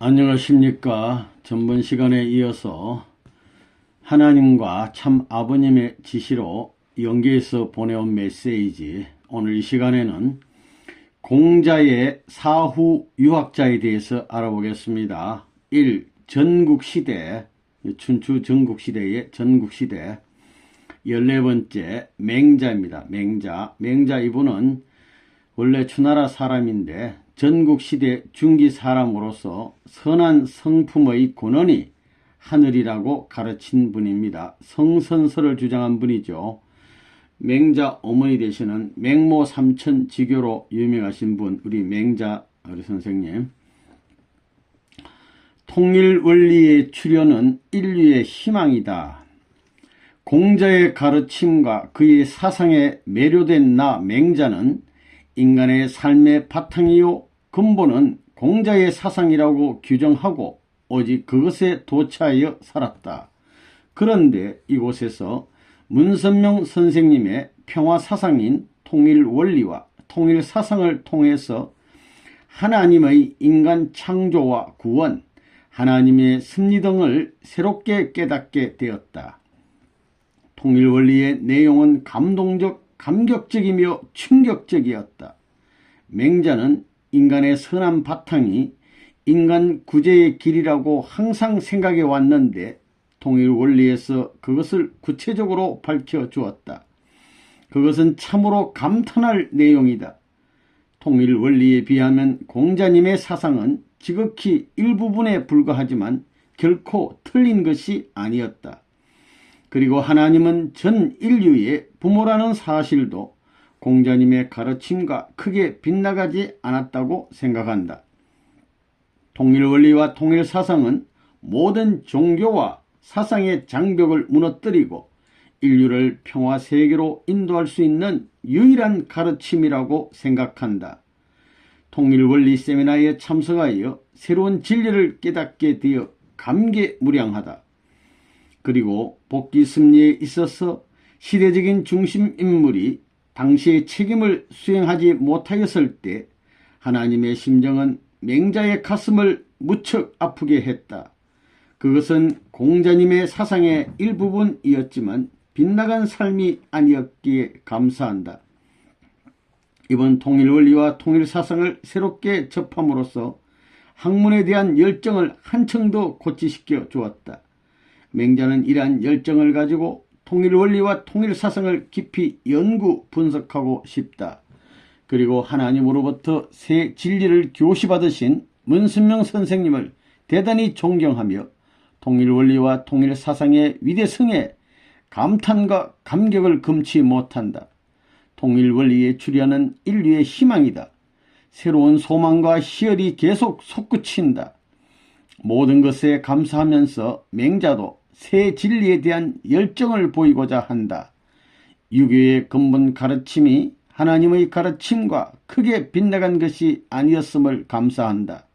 안녕하십니까. 전번 시간에 이어서 하나님과 참 아버님의 지시로 연계해서 보내온 메시지, 오늘 이 시간에는 공자의 사후 유학자에 대해서 알아보겠습니다. 1. 전국시대, 춘추 전국시대의 전국시대. 14번째 맹자입니다. 맹자 이분은 원래 추나라 사람인데 전국시대 중기 사람으로서 선한 성품의 근원이 하늘이라고 가르친 분입니다. 성선설을 주장한 분이죠. 맹자 어머니 되시는 맹모 삼천 지교로 유명하신 분, 우리 맹자 우리 선생님. 통일원리의 출현은 인류의 희망이다. 공자의 가르침과 그의 사상에 매료된 나 맹자는 인간의 삶의 바탕이요 근본은 공자의 사상이라고 규정하고 오직 그것에 도취하여 살았다. 그런데 이곳에서 문선명 선생님의 평화사상인 통일원리와 통일사상을 통해서 하나님의 인간 창조와 구원, 하나님의 섭리 등을 새롭게 깨닫게 되었다. 통일원리의 내용은 감격적이며 충격적이었다. 맹자는 인간의 선한 바탕이 인간 구제의 길이라고 항상 생각해 왔는데 통일원리에서 그것을 구체적으로 밝혀주었다. 그것은 참으로 감탄할 내용이다. 통일원리에 비하면 공자님의 사상은 지극히 일부분에 불과하지만 결코 틀린 것이 아니었다. 그리고 하나님은 전 인류의 부모라는 사실도 공자님의 가르침과 크게 빗나가지 않았다고 생각한다. 통일원리와 통일사상은 모든 종교와 사상의 장벽을 무너뜨리고 인류를 평화세계로 인도할 수 있는 유일한 가르침이라고 생각한다. 통일원리 세미나에 참석하여 새로운 진리를 깨닫게 되어 감개무량하다. 그리고 복귀 섭리에 있어서 시대적인 중심인물이 당시의 책임을 수행하지 못하였을 때 하나님의 심정은 맹자의 가슴을 무척 아프게 했다. 그것은 공자님의 사상의 일부분이었지만 빗나간 삶이 아니었기에 감사한다. 이번 통일원리와 통일사상을 새롭게 접함으로써 학문에 대한 열정을 한층 더 고취시켜 주었다. 맹자는 이러한 열정을 가지고 통일원리와 통일사상을 깊이 연구 분석하고 싶다. 그리고 하나님으로부터 새 진리를 교시받으신 문선명 선생님을 대단히 존경하며 통일원리와 통일사상의 위대성에 감탄과 감격을 금치 못한다. 통일원리의 출현은 인류의 희망이다. 새로운 소망과 희열이 계속 솟구친다. 모든 것에 감사하면서 맹자도 새 진리에 대한 열정을 보이고자 한다. 유교의 근본 가르침이 하나님의 가르침과 크게 빗나간 것이 아니었음을 감사한다.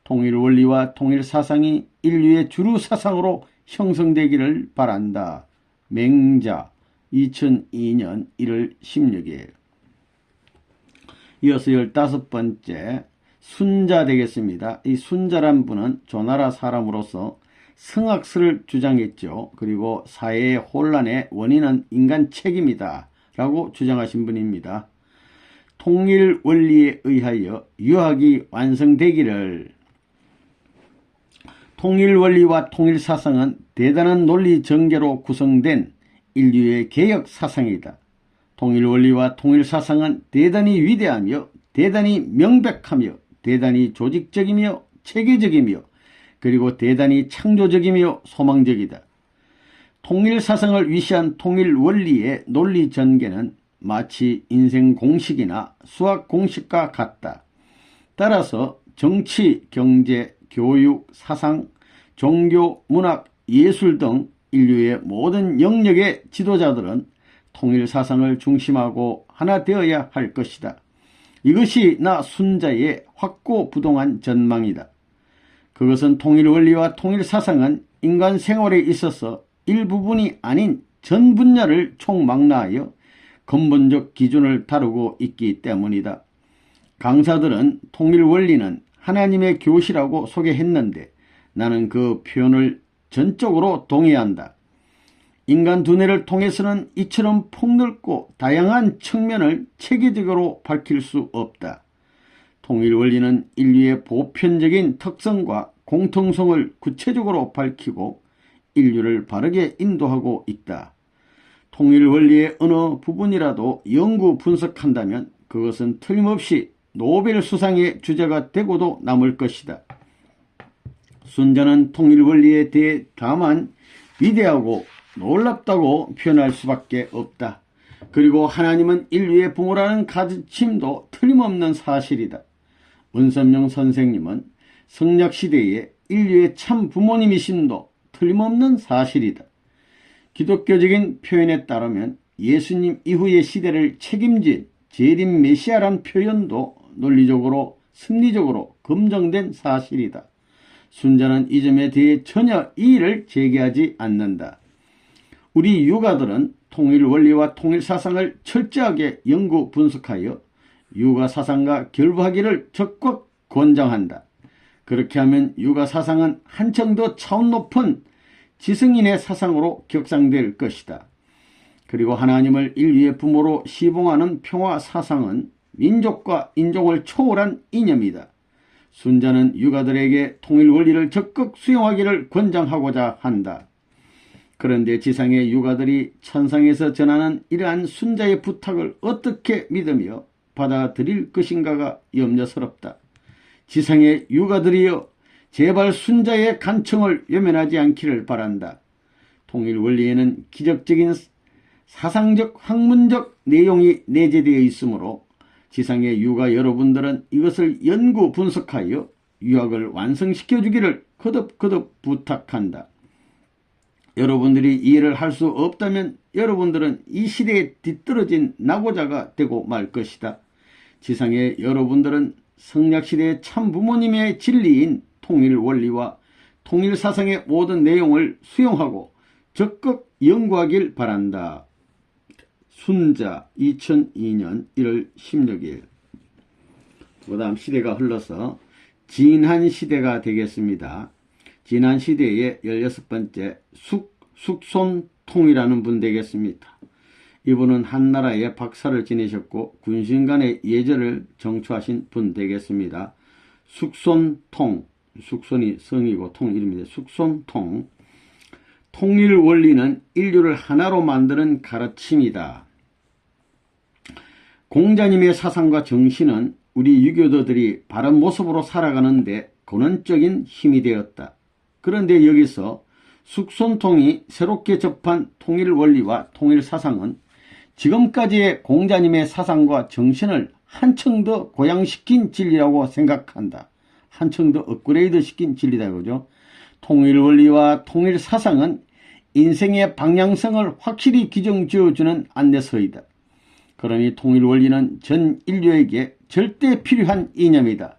통일원리와 통일사상이 인류의 주류 사상으로 형성되기를 바란다. 맹자 2002년 1월 16일. 이어서 15번째 순자 되겠습니다. 이 순자란 분은 조나라 사람으로서 성악설을 주장했죠. 그리고 사회의 혼란의 원인은 인간 책임이다 라고 주장하신 분입니다. 통일원리에 의하여 유학이 완성되기를. 통일원리와 통일사상은 대단한 논리 전개로 구성된 인류의 개혁 사상이다. 통일원리와 통일사상은 대단히 위대하며 대단히 명백하며 대단히 조직적이며 체계적이며 그리고 대단히 창조적이며 소망적이다. 통일사상을 위시한 통일원리의 논리 전개는 마치 인생 공식이나 수학 공식과 같다. 따라서 정치, 경제, 교육, 사상, 종교, 문학, 예술 등 인류의 모든 영역의 지도자들은 통일사상을 중심하고 하나 되어야 할 것이다. 이것이 나 순자의 확고부동한 전망이다. 그것은 통일원리와 통일사상은 인간 생활에 있어서 일부분이 아닌 전 분야를 총망라하여 근본적 기준을 다루고 있기 때문이다. 강사들은 통일원리는 하나님의 교시라고 소개했는데 나는 그 표현을 전적으로 동의한다. 인간 두뇌를 통해서는 이처럼 폭넓고 다양한 측면을 체계적으로 밝힐 수 없다. 통일 원리는 인류의 보편적인 특성과 공통성을 구체적으로 밝히고 인류를 바르게 인도하고 있다. 통일 원리의 어느 부분이라도 연구 분석한다면 그것은 틀림없이 노벨 수상의 주제가 되고도 남을 것이다. 순자는 통일 원리에 대해 다만 위대하고 놀랍다고 표현할 수밖에 없다. 그리고 하나님은 인류의 부모라는 가르침도 틀림없는 사실이다. 문선명 선생님은 성약시대에 인류의 참 부모님이심도 틀림없는 사실이다. 기독교적인 표현에 따르면 예수님 이후의 시대를 책임진 재림 메시아란 표현도 논리적으로 승리적으로 검증된 사실이다. 순자는 이 점에 대해 전혀 이의를 제기하지 않는다. 우리 유가들은 통일 원리와 통일 사상을 철저하게 연구 분석하여 유가 사상과 결부하기를 적극 권장한다. 그렇게 하면 유가 사상은 한층 더 차원 높은 지성인의 사상으로 격상될 것이다. 그리고 하나님을 인류의 부모로 시봉하는 평화 사상은 민족과 인종을 초월한 이념이다. 순자는 유가들에게 통일 원리를 적극 수용하기를 권장하고자 한다. 그런데 지상의 유가들이 천상에서 전하는 이러한 순자의 부탁을 어떻게 믿으며 받아들일 것인가가 염려스럽다. 지상의 유가들이여 제발 순자의 간청을 외면하지 않기를 바란다. 통일 원리에는 기적적인 사상적 학문적 내용이 내재되어 있으므로 지상의 유가 여러분들은 이것을 연구 분석하여 유학을 완성시켜 주기를 거듭거듭 부탁한다. 여러분들이 이해를 할 수 없다면 여러분들은 이 시대에 뒤떨어진 낙오자가 되고 말 것이다. 지상의 여러분들은 성약시대의 참 부모님의 진리인 통일 원리와 통일 사상의 모든 내용을 수용하고 적극 연구하길 바란다. 순자 2002년 1월 16일. 그 다음 시대가 흘러서 진한시대가 되겠습니다. 진한시대의 16번째 숙손통이라는 분 되겠습니다. 이분은 한나라의 박사를 지내셨고 군신간의 예절을 정초하신 분 되겠습니다. 숙손통, 숙손이 성이고 통 이름인데 숙손통. 통일 원리는 인류를 하나로 만드는 가르침이다. 공자님의 사상과 정신은 우리 유교도들이 바른 모습으로 살아가는데 근원적인 힘이 되었다. 그런데 여기서 숙손통이 새롭게 접한 통일 원리와 통일 사상은 지금까지의 공자님의 사상과 정신을 한층 더 고양시킨 진리라고 생각한다. 한층 더 업그레이드 시킨 진리다. 그죠? 통일 원리와 통일 사상은 인생의 방향성을 확실히 기정 지어주는 안내서이다. 그러니 통일 원리는 전 인류에게 절대 필요한 이념이다.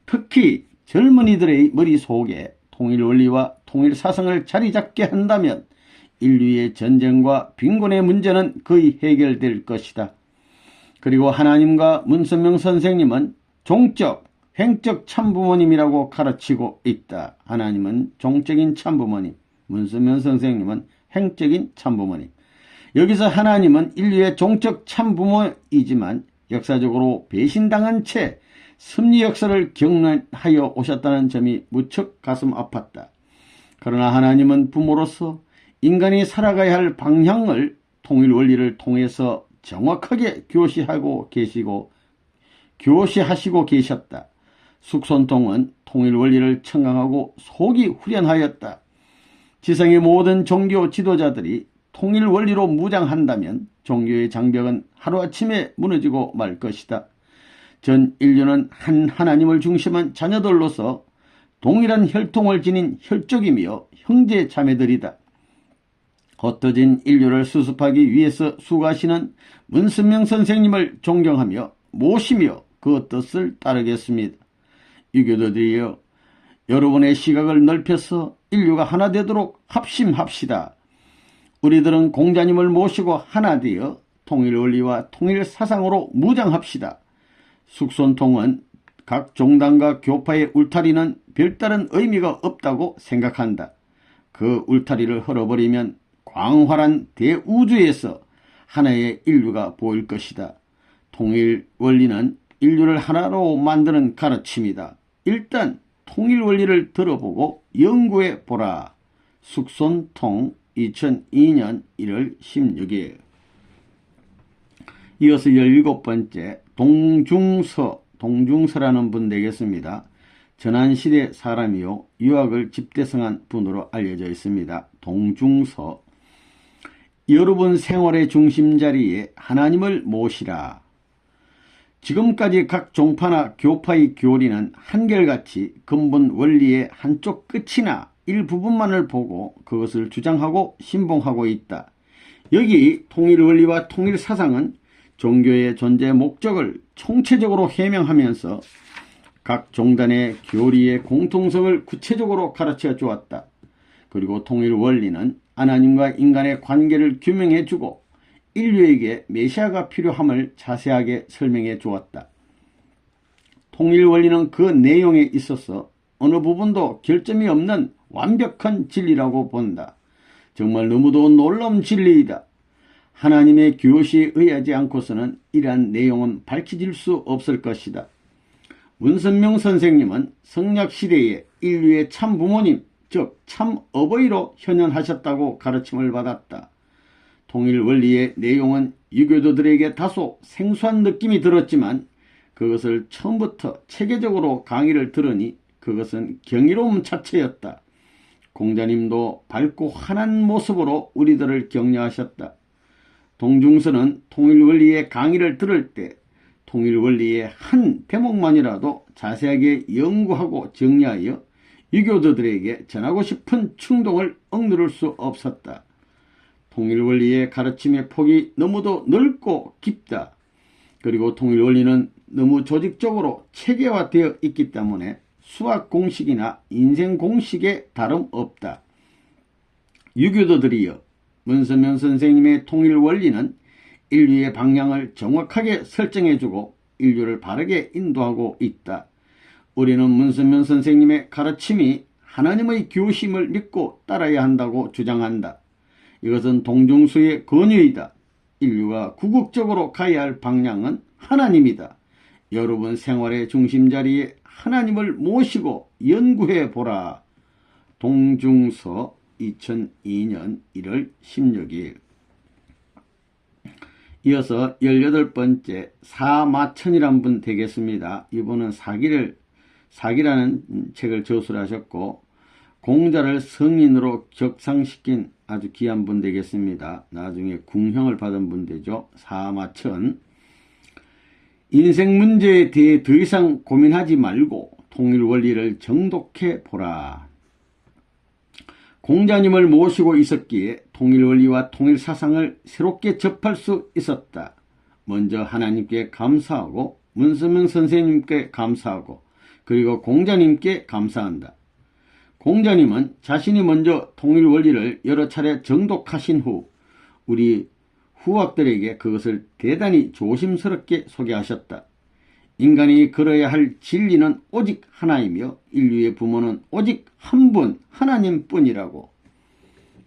특히 젊은이들의 머릿속에 통일 원리와 통일 사상을 자리 잡게 한다면 인류의 전쟁과 빈곤의 문제는 거의 해결될 것이다. 그리고 하나님과 문선명 선생님은 종적, 횡적 참부모님이라고 가르치고 있다. 하나님은 종적인 참부모님, 문선명 선생님은 횡적인 참부모님. 여기서 하나님은 인류의 종적 참부모이지만 역사적으로 배신당한 채 섭리 역사를 경험하여 오셨다는 점이 무척 가슴 아팠다. 그러나 하나님은 부모로서 인간이 살아가야 할 방향을 통일 원리를 통해서 정확하게 교시하고 계셨다. 숙손통은 통일 원리를 청강하고 속이 후련하였다. 지상의 모든 종교 지도자들이 통일 원리로 무장한다면 종교의 장벽은 하루아침에 무너지고 말 것이다. 전 인류는 한 하나님을 중심한 자녀들로서 동일한 혈통을 지닌 혈족이며 형제 자매들이다. 흩어진 인류를 수습하기 위해서 수고하시는 문선명 선생님을 존경하며 모시며 그 뜻을 따르겠습니다. 유교도들이여, 여러분의 시각을 넓혀서 인류가 하나 되도록 합심합시다. 우리들은 공자님을 모시고 하나 되어 통일 원리와 통일 사상으로 무장합시다. 숙손통은 각 종단과 교파의 울타리는 별다른 의미가 없다고 생각한다. 그 울타리를 헐어버리면 광활한 대우주에서 하나의 인류가 보일 것이다. 통일 원리는 인류를 하나로 만드는 가르침이다. 일단 통일 원리를 들어보고 연구해 보라. 숙손통 2002년 1월 16일. 이어서 17번째 동중서라는 분 되겠습니다. 전한시대 사람이요 유학을 집대성한 분으로 알려져 있습니다. 동중서. 여러분 생활의 중심자리에 하나님을 모시라. 지금까지 각 종파나 교파의 교리는 한결같이 근본 원리의 한쪽 끝이나 일부분만을 보고 그것을 주장하고 신봉하고 있다. 여기 통일원리와 통일사상은 종교의 존재 목적을 총체적으로 해명하면서 각 종단의 교리의 공통성을 구체적으로 가르쳐 주었다. 그리고 통일원리는 하나님과 인간의 관계를 규명해 주고 인류에게 메시아가 필요함을 자세하게 설명해 주었다. 통일원리는 그 내용에 있어서 어느 부분도 결점이 없는 완벽한 진리라고 본다. 정말 너무도 놀라운 진리이다. 하나님의 교시에 의하지 않고서는 이러한 내용은 밝혀질 수 없을 것이다. 문선명 선생님은 성약시대에 인류의 참 부모님, 즉 참 어버이로 현현하셨다고 가르침을 받았다. 통일 원리의 내용은 유교도들에게 다소 생소한 느낌이 들었지만 그것을 처음부터 체계적으로 강의를 들으니 그것은 경이로움 자체였다. 공자님도 밝고 환한 모습으로 우리들을 격려하셨다. 동중서는 통일원리의 강의를 들을 때 통일원리의 한 대목만이라도 자세하게 연구하고 정리하여 유교도들에게 전하고 싶은 충동을 억누를 수 없었다. 통일원리의 가르침의 폭이 너무도 넓고 깊다. 그리고 통일원리는 너무 조직적으로 체계화되어 있기 때문에 수학 공식이나 인생 공식에 다름없다. 유교도들이여, 문선명 선생님의 통일원리는 인류의 방향을 정확하게 설정해주고 인류를 바르게 인도하고 있다. 우리는 문선명 선생님의 가르침이 하나님의 교심을 믿고 따라야 한다고 주장한다. 이것은 동중서의 권유이다. 인류가 궁극적으로 가야 할 방향은 하나님이다. 여러분 생활의 중심자리에 하나님을 모시고 연구해 보라. 동중서 2002년 1월 16일. 이어서 18번째 사마천이란 분 되겠습니다. 이분은 사기라는 책을 저술하셨고 공자를 성인으로 격상시킨 아주 귀한 분 되겠습니다. 나중에 궁형을 받은 분 되죠. 사마천. 인생 문제에 대해 더 이상 고민하지 말고 통일 원리를 정독해 보라. 공자님을 모시고 있었기에 통일 원리와 통일 사상을 새롭게 접할 수 있었다. 먼저 하나님께 감사하고 문선명 선생님께 감사하고 그리고 공자님께 감사한다. 공자님은 자신이 먼저 통일 원리를 여러 차례 정독하신 후 우리 후학들에게 그것을 대단히 조심스럽게 소개하셨다. 인간이 걸어야 할 진리는 오직 하나이며 인류의 부모는 오직 한 분 하나님뿐이라고.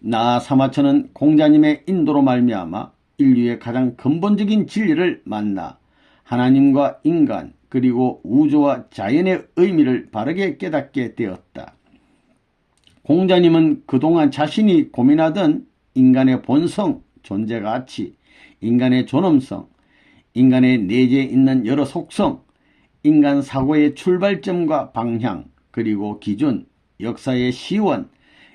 나 사마천은 공자님의 인도로 말미암아 인류의 가장 근본적인 진리를 만나 하나님과 인간 그리고 우주와 자연의 의미를 바르게 깨닫게 되었다. 공자님은 그동안 자신이 고민하던 인간의 본성, 존재 가치, 인간의 존엄성, 인간의 내재에 있는 여러 속성, 인간 사고의 출발점과 방향, 그리고 기준, 역사의 시원,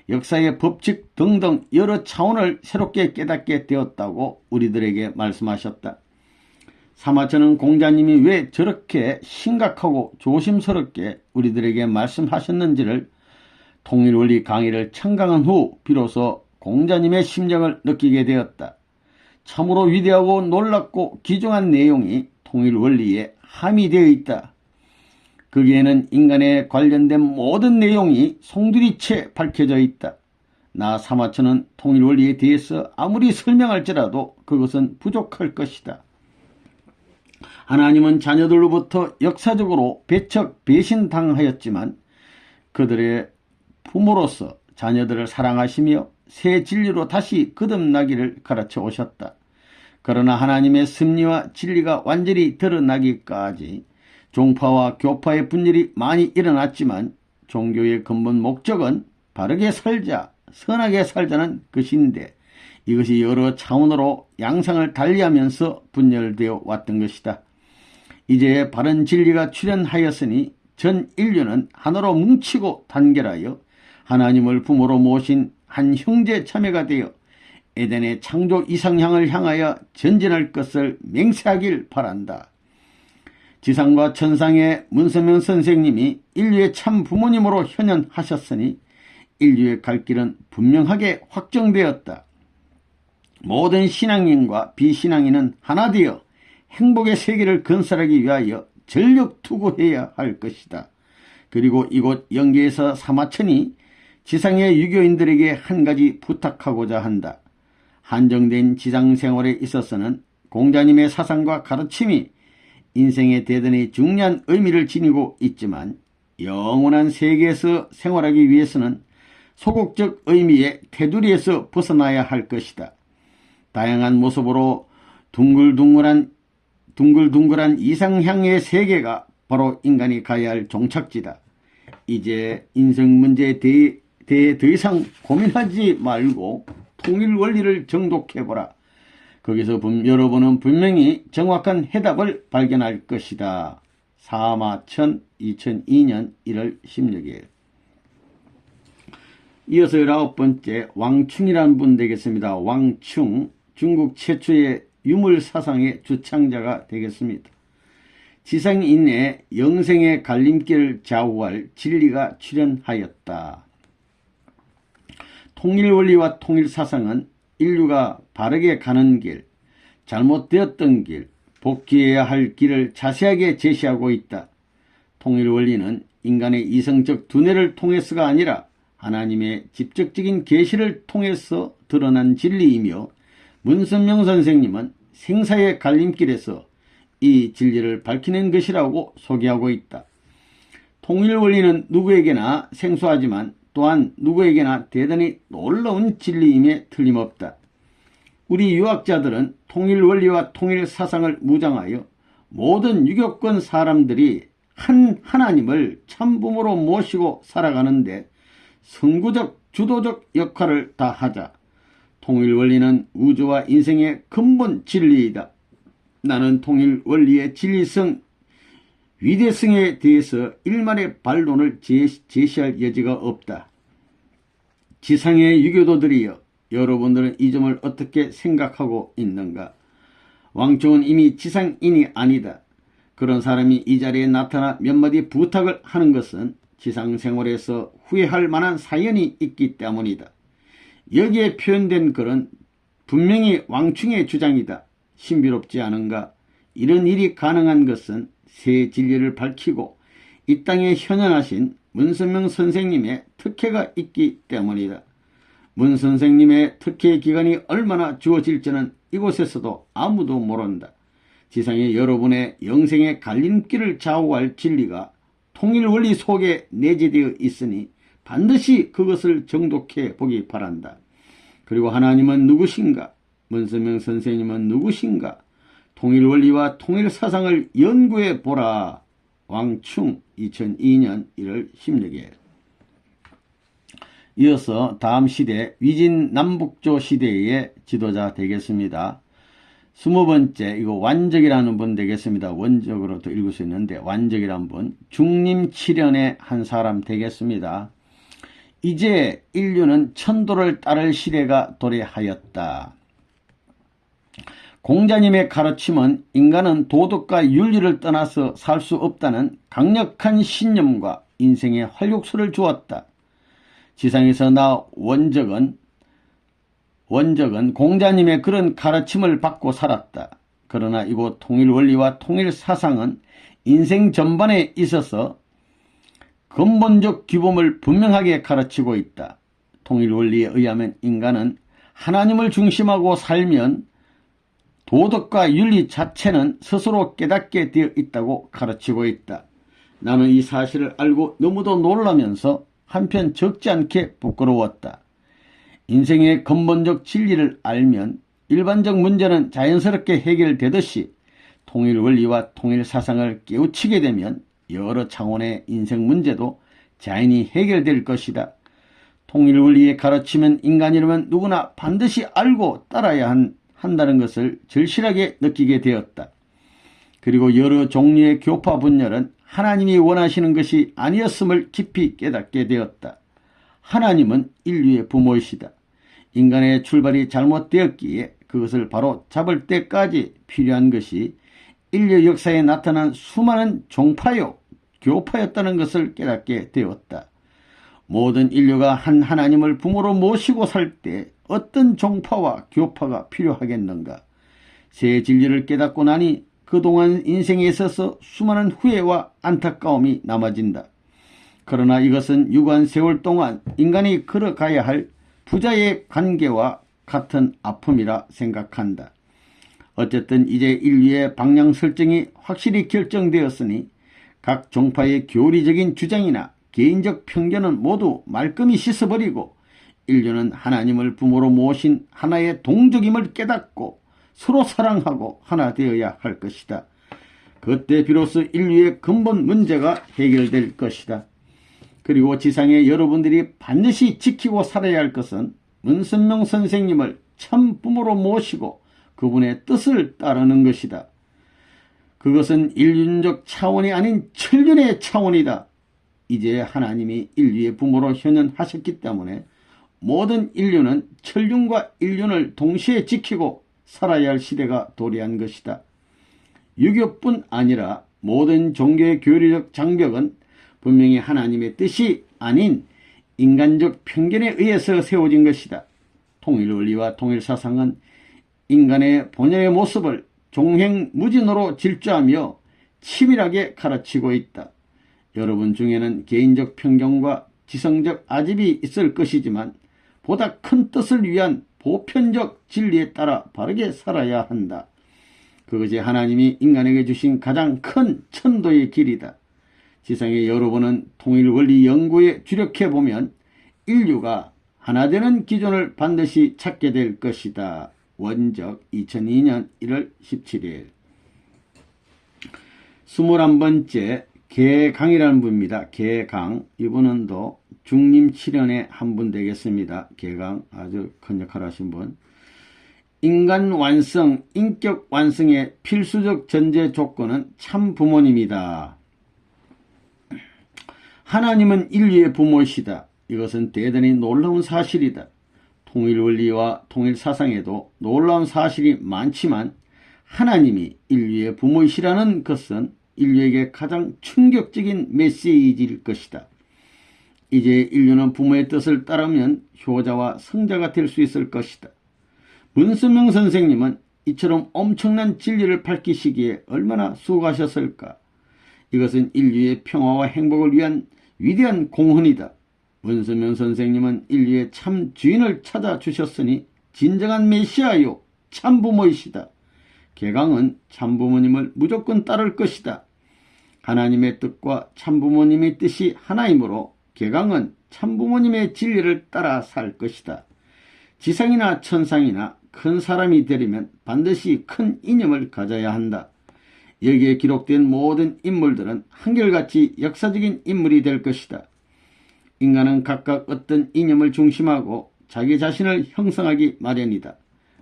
역사의 법칙 등등 여러 차원을 새롭게 깨닫게 되었다고 우리들에게 말씀하셨다. 사마천은 공자님이 왜 저렇게 심각하고 조심스럽게 우리들에게 말씀하셨는지를 통일원리 강의를 청강한 후 비로소 공자님의 심정을 느끼게 되었다. 참으로 위대하고 놀랍고 귀중한 내용이 통일원리에 함의되어 있다. 거기에는 인간에 관련된 모든 내용이 송두리째 밝혀져 있다. 나 사마천은 통일원리에 대해서 아무리 설명할지라도 그것은 부족할 것이다. 하나님은 자녀들로부터 역사적으로 배척, 배신당하였지만 그들의 부모로서 자녀들을 사랑하시며 새 진리로 다시 거듭나기를 가르쳐 오셨다. 그러나 하나님의 섭리와 진리가 완전히 드러나기까지 종파와 교파의 분열이 많이 일어났지만 종교의 근본 목적은 바르게 살자, 선하게 살자는 것인데 이것이 여러 차원으로 양상을 달리하면서 분열되어 왔던 것이다. 이제 바른 진리가 출현하였으니 전 인류는 하나로 뭉치고 단결하여 하나님을 부모로 모신 한 형제 자매가 되어 에덴의 창조 이상향을 향하여 전진할 것을 맹세하길 바란다. 지상과 천상의 문선명 선생님이 인류의 참 부모님으로 현현하셨으니 인류의 갈 길은 분명하게 확정되었다. 모든 신앙인과 비신앙인은 하나 되어 행복의 세계를 건설하기 위하여 전력 투구해야 할 것이다. 그리고 이곳 영계에서 사마천이 지상의 유교인들에게 한 가지 부탁하고자 한다. 한정된 지상 생활에 있어서는 공자님의 사상과 가르침이 인생의 대단히 중요한 의미를 지니고 있지만 영원한 세계에서 생활하기 위해서는 소극적 의미의 테두리에서 벗어나야 할 것이다. 다양한 모습으로 둥글둥글한 이상향의 세계가 바로 인간이 가야 할 종착지다. 이제 인생 문제에 대해 더 이상 고민하지 말고 통일 원리를 정독해보라. 거기서 여러분은 분명히 정확한 해답을 발견할 것이다. 사마천 2002년 1월 16일. 이어서 19번째 왕충이라는 분 되겠습니다. 왕충, 중국 최초의 유물사상의 주창자가 되겠습니다. 지상인의 영생의 갈림길을 좌우할 진리가 출현하였다. 통일원리와 통일사상은 인류가 바르게 가는 길, 잘못되었던 길, 복귀해야 할 길을 자세하게 제시하고 있다. 통일원리는 인간의 이성적 두뇌를 통해서가 아니라 하나님의 직접적인 계시를 통해서 드러난 진리이며 문선명 선생님은 생사의 갈림길에서 이 진리를 밝히는 것이라고 소개하고 있다. 통일원리는 누구에게나 생소하지만 또한 누구에게나 대단히 놀라운 진리임에 틀림없다. 우리 유학자들은 통일원리와 통일사상을 무장하여 모든 유교권 사람들이 한 하나님을 참부모로 모시고 살아가는데 선구적 주도적 역할을 다하자. 통일원리는 우주와 인생의 근본 진리이다. 나는 통일원리의 진리성, 위대성에 대해서 일말의 반론을 제시할 여지가 없다. 지상의 유교도들이여, 여러분들은 이 점을 어떻게 생각하고 있는가? 왕충은 이미 지상인이 아니다. 그런 사람이 이 자리에 나타나 몇 마디 부탁을 하는 것은 지상생활에서 후회할 만한 사연이 있기 때문이다. 여기에 표현된 글은 분명히 왕충의 주장이다. 신비롭지 않은가? 이런 일이 가능한 것은 새 진리를 밝히고 이 땅에 현현하신 문선명 선생님의 특혜가 있기 때문이다. 문 선생님의 특혜 기간이 얼마나 주어질지는 이곳에서도 아무도 모른다. 지상의 여러분의 영생의 갈림길을 좌우할 진리가 통일원리 속에 내재되어 있으니 반드시 그것을 정독해 보기 바란다. 그리고 하나님은 누구신가? 문선명 선생님은 누구신가? 통일원리와 통일사상을 연구해 보라. 왕충 2002년 1월 16일. 이어서 다음 시대 위진남북조 시대의 지도자 되겠습니다. 20번째 이거 완적이라는 분 되겠습니다. 원적으로도 읽을 수 있는데 완적이라는 분, 중림칠연의 한 사람 되겠습니다. 이제 인류는 천도를 따를 시대가 도래하였다. 공자님의 가르침은 인간은 도덕과 윤리를 떠나서 살 수 없다는 강력한 신념과 인생의 활력소를 주었다. 지상에서 나 원적은 공자님의 그런 가르침을 받고 살았다. 그러나 이곳 통일원리와 통일사상은 인생 전반에 있어서 근본적 규범을 분명하게 가르치고 있다. 통일원리에 의하면 인간은 하나님을 중심하고 살면 도덕과 윤리 자체는 스스로 깨닫게 되어 있다고 가르치고 있다. 나는 이 사실을 알고 너무도 놀라면서 한편 적지 않게 부끄러웠다. 인생의 근본적 진리를 알면 일반적 문제는 자연스럽게 해결되듯이 통일 원리와 통일 사상을 깨우치게 되면 여러 차원의 인생 문제도 자연히 해결될 것이다. 통일 원리의 가르치면 인간이라면 누구나 반드시 알고 따라야 한다는 것을 절실하게 느끼게 되었다. 그리고 여러 종류의 교파 분열은 하나님이 원하시는 것이 아니었음을 깊이 깨닫게 되었다. 하나님은 인류의 부모이시다. 인간의 출발이 잘못되었기에 그것을 바로 잡을 때까지 필요한 것이 인류 역사에 나타난 수많은 종파요, 교파였다는 것을 깨닫게 되었다. 모든 인류가 한 하나님을 부모로 모시고 살 때 어떤 종파와 교파가 필요하겠는가? 새 진리를 깨닫고 나니 그동안 인생에 있어서 수많은 후회와 안타까움이 남아진다. 그러나 이것은 유관 세월 동안 인간이 걸어가야 할 부자의 관계와 같은 아픔이라 생각한다. 어쨌든 이제 인류의 방향 설정이 확실히 결정되었으니 각 종파의 교리적인 주장이나 개인적 편견은 모두 말끔히 씻어버리고 인류는 하나님을 부모로 모신 하나의 동족임을 깨닫고 서로 사랑하고 하나 되어야 할 것이다. 그때 비로소 인류의 근본 문제가 해결될 것이다. 그리고 지상에 여러분들이 반드시 지키고 살아야 할 것은 문선명 선생님을 참 부모로 모시고 그분의 뜻을 따르는 것이다. 그것은 인륜적 차원이 아닌 천륜의 차원이다. 이제 하나님이 인류의 부모로 현현하셨기 때문에 모든 인류는 천륜과 인륜을 동시에 지키고 살아야 할 시대가 도래한 것이다. 유교뿐 아니라 모든 종교의 교리적 장벽은 분명히 하나님의 뜻이 아닌 인간적 편견에 의해서 세워진 것이다. 통일원리와 통일사상은 인간의 본연의 모습을 종횡무진으로 질주하며 치밀하게 가르치고 있다. 여러분 중에는 개인적 편견과 지성적 아집이 있을 것이지만 보다 큰 뜻을 위한 보편적 진리에 따라 바르게 살아야 한다. 그것이 하나님이 인간에게 주신 가장 큰 천도의 길이다. 지상의 여러분은 통일원리 연구에 주력해보면 인류가 하나 되는 기준을 반드시 찾게 될 것이다. 원적 2002년 1월 17일 21번째 개강이라는 분입니다. 개강. 이분은 또 중림 7년의 한 분 되겠습니다. 개강 아주 큰 역할을 하신 분. 인간 완성, 인격 완성의 필수적 전제 조건은 참 부모님이다. 하나님은 인류의 부모이시다. 이것은 대단히 놀라운 사실이다. 통일원리와 통일사상에도 놀라운 사실이 많지만 하나님이 인류의 부모이시라는 것은 인류에게 가장 충격적인 메시지일 것이다. 이제 인류는 부모의 뜻을 따르면 효자와 성자가 될 수 있을 것이다. 문선명 선생님은 이처럼 엄청난 진리를 밝히시기에 얼마나 수고하셨을까. 이것은 인류의 평화와 행복을 위한 위대한 공헌이다. 문선명 선생님은 인류의 참 주인을 찾아주셨으니 진정한 메시아요 참부모이시다. 개강은 참부모님을 무조건 따를 것이다. 하나님의 뜻과 참부모님의 뜻이 하나이므로 개강은 참부모님의 진리를 따라 살 것이다. 지상이나 천상이나 큰 사람이 되려면 반드시 큰 이념을 가져야 한다. 여기에 기록된 모든 인물들은 한결같이 역사적인 인물이 될 것이다. 인간은 각각 어떤 이념을 중심하고 자기 자신을 형성하기 마련이다.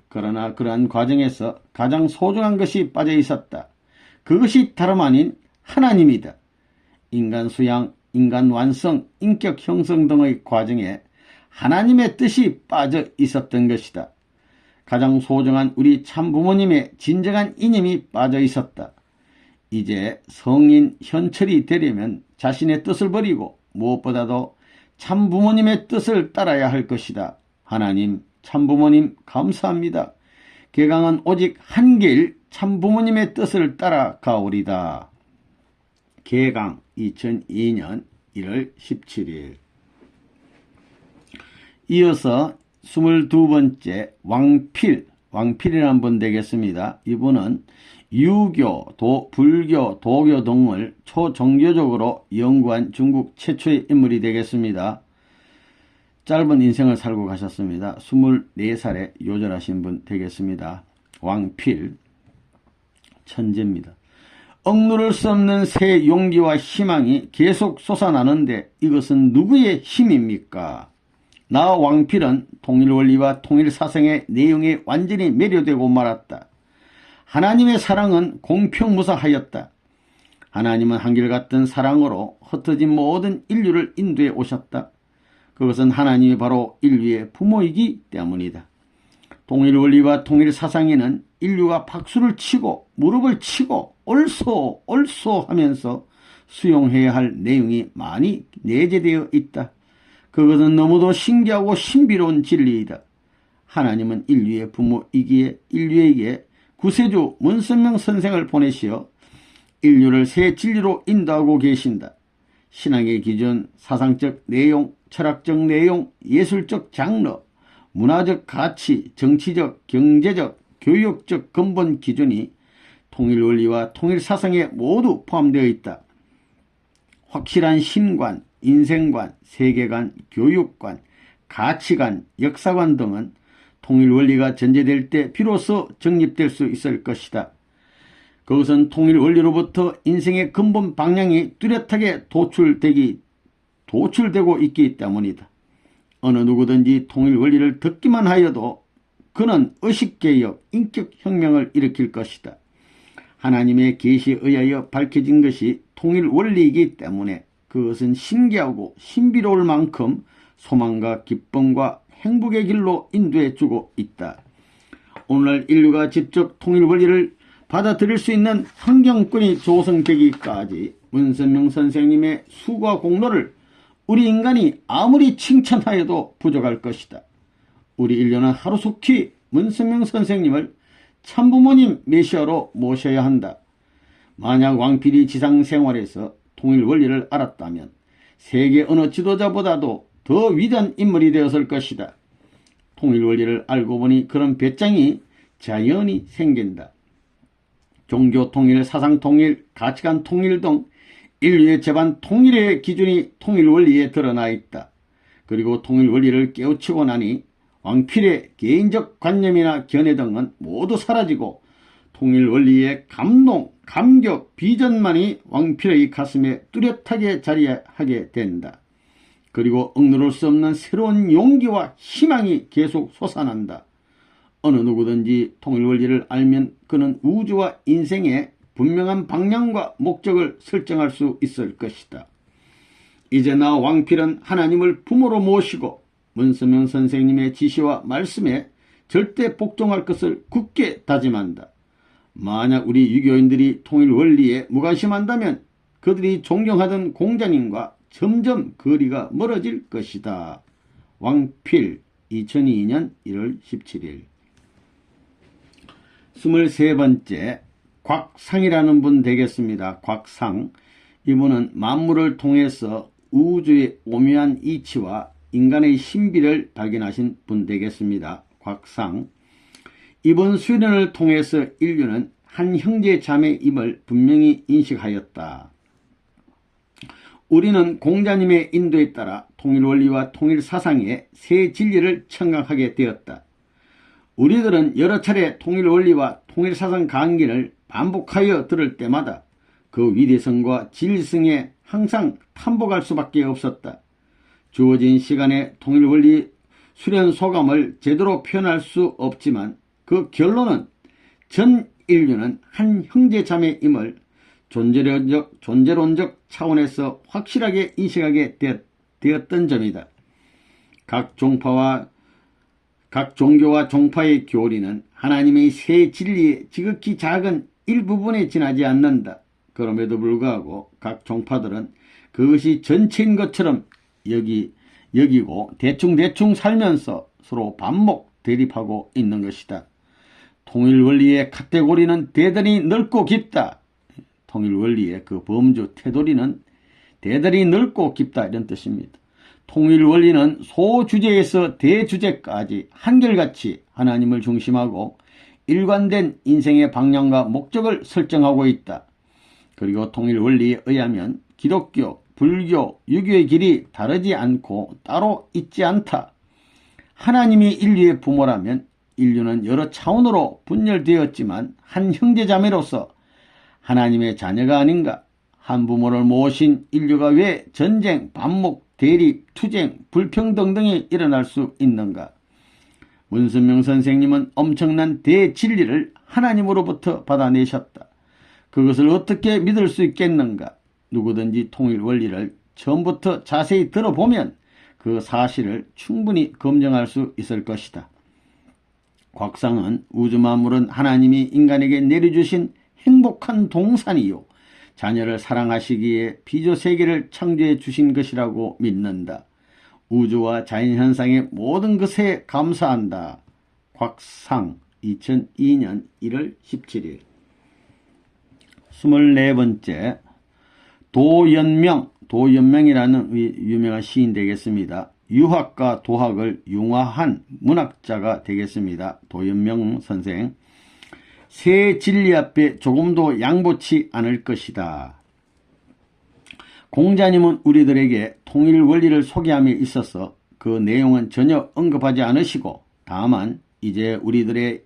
그러나 그러한 과정에서 가장 소중한 것이 빠져 있었다. 그것이 다름 아닌 하나님이다. 인간 수양, 인간 완성, 인격 형성 등의 과정에 하나님의 뜻이 빠져 있었던 것이다. 가장 소중한 우리 참부모님의 진정한 이념이 빠져 있었다. 이제 성인 현철이 되려면 자신의 뜻을 버리고 무엇보다도 참부모님의 뜻을 따라야 할 것이다. 하나님, 참부모님 감사합니다. 개강은 오직 한 길 참부모님의 뜻을 따라가오리다. 개강 2002년 1월 17일 이어서 22번째 왕필 왕필이라는 분 되겠습니다. 이분은 유교, 불교, 도교 등을 초종교적으로 연구한 중국 최초의 인물이 되겠습니다. 짧은 인생을 살고 가셨습니다. 24살에 요절하신 분 되겠습니다. 왕필, 천재입니다. 억누를 수 없는 새 용기와 희망이 계속 솟아나는데 이것은 누구의 힘입니까? 나 왕필은 통일원리와 통일사상의 내용에 완전히 매료되고 말았다. 하나님의 사랑은 공평무사하였다. 하나님은 한결같은 사랑으로 흩어진 모든 인류를 인도해 오셨다. 그것은 하나님이 바로 인류의 부모이기 때문이다. 통일원리와 통일사상에는 인류가 박수를 치고 무릎을 치고 옳소 옳소 하면서 수용해야 할 내용이 많이 내재되어 있다. 그것은 너무도 신기하고 신비로운 진리이다. 하나님은 인류의 부모이기에 인류에게 구세주 문선명 선생을 보내시어 인류를 새 진리로 인도하고 계신다. 신앙의 기준, 사상적 내용, 철학적 내용, 예술적 장르, 문화적 가치, 정치적, 경제적, 교육적 근본 기준이 통일원리와 통일사상에 모두 포함되어 있다. 확실한 신관, 인생관, 세계관, 교육관, 가치관, 역사관 등은 통일원리가 전제될 때 비로소 정립될 수 있을 것이다. 그것은 통일원리로부터 인생의 근본 방향이 뚜렷하게 도출되고 있기 때문이다. 어느 누구든지 통일원리를 듣기만 하여도 그는 의식개혁, 인격혁명을 일으킬 것이다. 하나님의 계시에 의하여 밝혀진 것이 통일원리이기 때문에 그것은 신기하고 신비로울 만큼 소망과 기쁨과 행복의 길로 인도해주고 있다. 오늘날 인류가 직접 통일원리를 받아들일 수 있는 환경권이 조성되기까지 문선명 선생님의 수고와 공로를 우리 인간이 아무리 칭찬하여도 부족할 것이다. 우리 인류는 하루속히 문선명 선생님을 참부모님 메시아로 모셔야 한다. 만약 왕필이 지상생활에서 통일원리를 알았다면 세계 어느 지도자보다도 더 위대한 인물이 되었을 것이다. 통일원리를 알고 보니 그런 배짱이 자연히 생긴다. 종교 통일, 사상 통일, 가치관 통일 등 인류의 제반 통일의 기준이 통일원리에 드러나 있다. 그리고 통일원리를 깨우치고 나니 왕필의 개인적 관념이나 견해 등은 모두 사라지고 통일원리의 감동, 감격, 비전만이 왕필의 가슴에 뚜렷하게 자리하게 된다. 그리고 억누를 수 없는 새로운 용기와 희망이 계속 솟아난다. 어느 누구든지 통일원리를 알면 그는 우주와 인생의 분명한 방향과 목적을 설정할 수 있을 것이다. 이제 나 왕필은 하나님을 부모로 모시고 문선명 선생님의 지시와 말씀에 절대 복종할 것을 굳게 다짐한다. 만약 우리 유교인들이 통일원리에 무관심한다면 그들이 존경하던 공자님과 점점 거리가 멀어질 것이다. 왕필 2002년 1월 17일 23번째 곽상이라는 분 되겠습니다. 곽상. 이분은 만물을 통해서 우주의 오묘한 이치와 인간의 신비를 발견하신 분 되겠습니다. 곽상. 이번 수련을 통해서 인류는 한 형제 자매임을 분명히 인식하였다. 우리는 공자님의 인도에 따라 통일원리와 통일사상의 새 진리를 청각하게 되었다. 우리들은 여러 차례 통일원리와 통일사상 강의를 반복하여 들을 때마다 그 위대성과 진리성에 항상 탐복할 수밖에 없었다. 주어진 시간에 통일원리 수련 소감을 제대로 표현할 수 없지만 그 결론은 전 인류는 한 형제자매임을 존재론적 차원에서 확실하게 인식하게 되었던 점이다. 각 종교와 종파의 교리는 하나님의 새 진리의 지극히 작은 일부분에 지나지 않는다. 그럼에도 불구하고 각 종파들은 그것이 전체인 것처럼 여기고 대충 살면서 서로 반목 대립하고 있는 것이다. 통일원리의 카테고리는 대단히 넓고 깊다. 통일원리의 그 범주 테두리는 대단히 넓고 깊다 이런 뜻입니다. 통일 원리는 소주제에서 대주제까지 한결같이 하나님을 중심하고 일관된 인생의 방향과 목적을 설정하고 있다. 그리고 통일 원리에 의하면 기독교, 불교, 유교의 길이 다르지 않고 따로 있지 않다. 하나님이 인류의 부모라면 인류는 여러 차원으로 분열되었지만 한 형제자매로서 하나님의 자녀가 아닌가? 한 부모를 모신 인류가 왜 전쟁, 반목, 대립, 투쟁, 불평등 등이 일어날 수 있는가? 문선명 선생님은 엄청난 대진리를 하나님으로부터 받아내셨다. 그것을 어떻게 믿을 수 있겠는가? 누구든지 통일 원리를 처음부터 자세히 들어보면 그 사실을 충분히 검증할 수 있을 것이다. 곽상은 우주 만물은 하나님이 인간에게 내려주신 행복한 동산이요 자녀를 사랑하시기에 비조세계를 창조해 주신 것이라고 믿는다. 우주와 자연현상의 모든 것에 감사한다. 곽상 2002년 1월 17일 24번째 도연명이라는 유명한 시인 되겠습니다. 유학과 도학을 융화한 문학자가 되겠습니다. 도연명 선생. 새 진리 앞에 조금도 양보치 않을 것이다. 공자님은 우리들에게 통일 원리를 소개함에 있어서 그 내용은 전혀 언급하지 않으시고 다만 이제 우리들의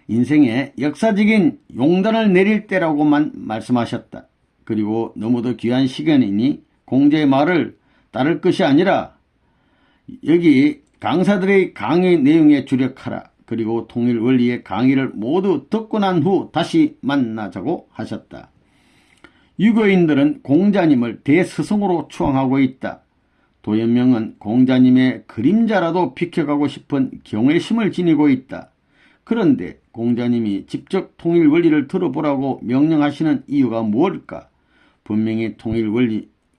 인생에 역사적인 용단을 내릴 때라고만 말씀하셨다. 그리고 너무도 귀한 시간이니 공자의 말을 따를 것이 아니라 여기 강사들의 강의 내용에 주력하라. 그리고 통일 원리의 강의를 모두 듣고 난 후 다시 만나자고 하셨다. 유교인들은 공자님을 대스승으로 추앙하고 있다. 도연명은 공자님의 그림자라도 비켜가고 싶은 경외심을 지니고 있다. 그런데 공자님이 직접 통일 원리를 들어보라고 명령하시는 이유가 무엇일까? 분명히 통일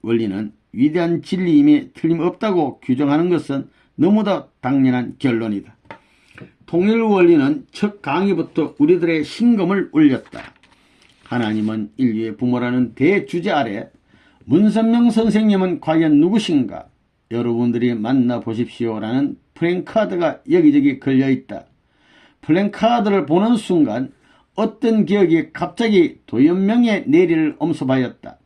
원리는 위대한 진리임에 틀림없다고 규정하는 것은 너무나 당연한 결론이다. 통일 원리는 첫 강의부터 우리들의 심금을 울렸다. 하나님은 인류의 부모라는 대주제 아래 문선명 선생님은 과연 누구신가? 여러분들이 만나보십시오라는 플랜카드가 여기저기 걸려있다. 플랜카드를 보는 순간 어떤 기억이 갑자기 도연명의 내리를 엄습하였다.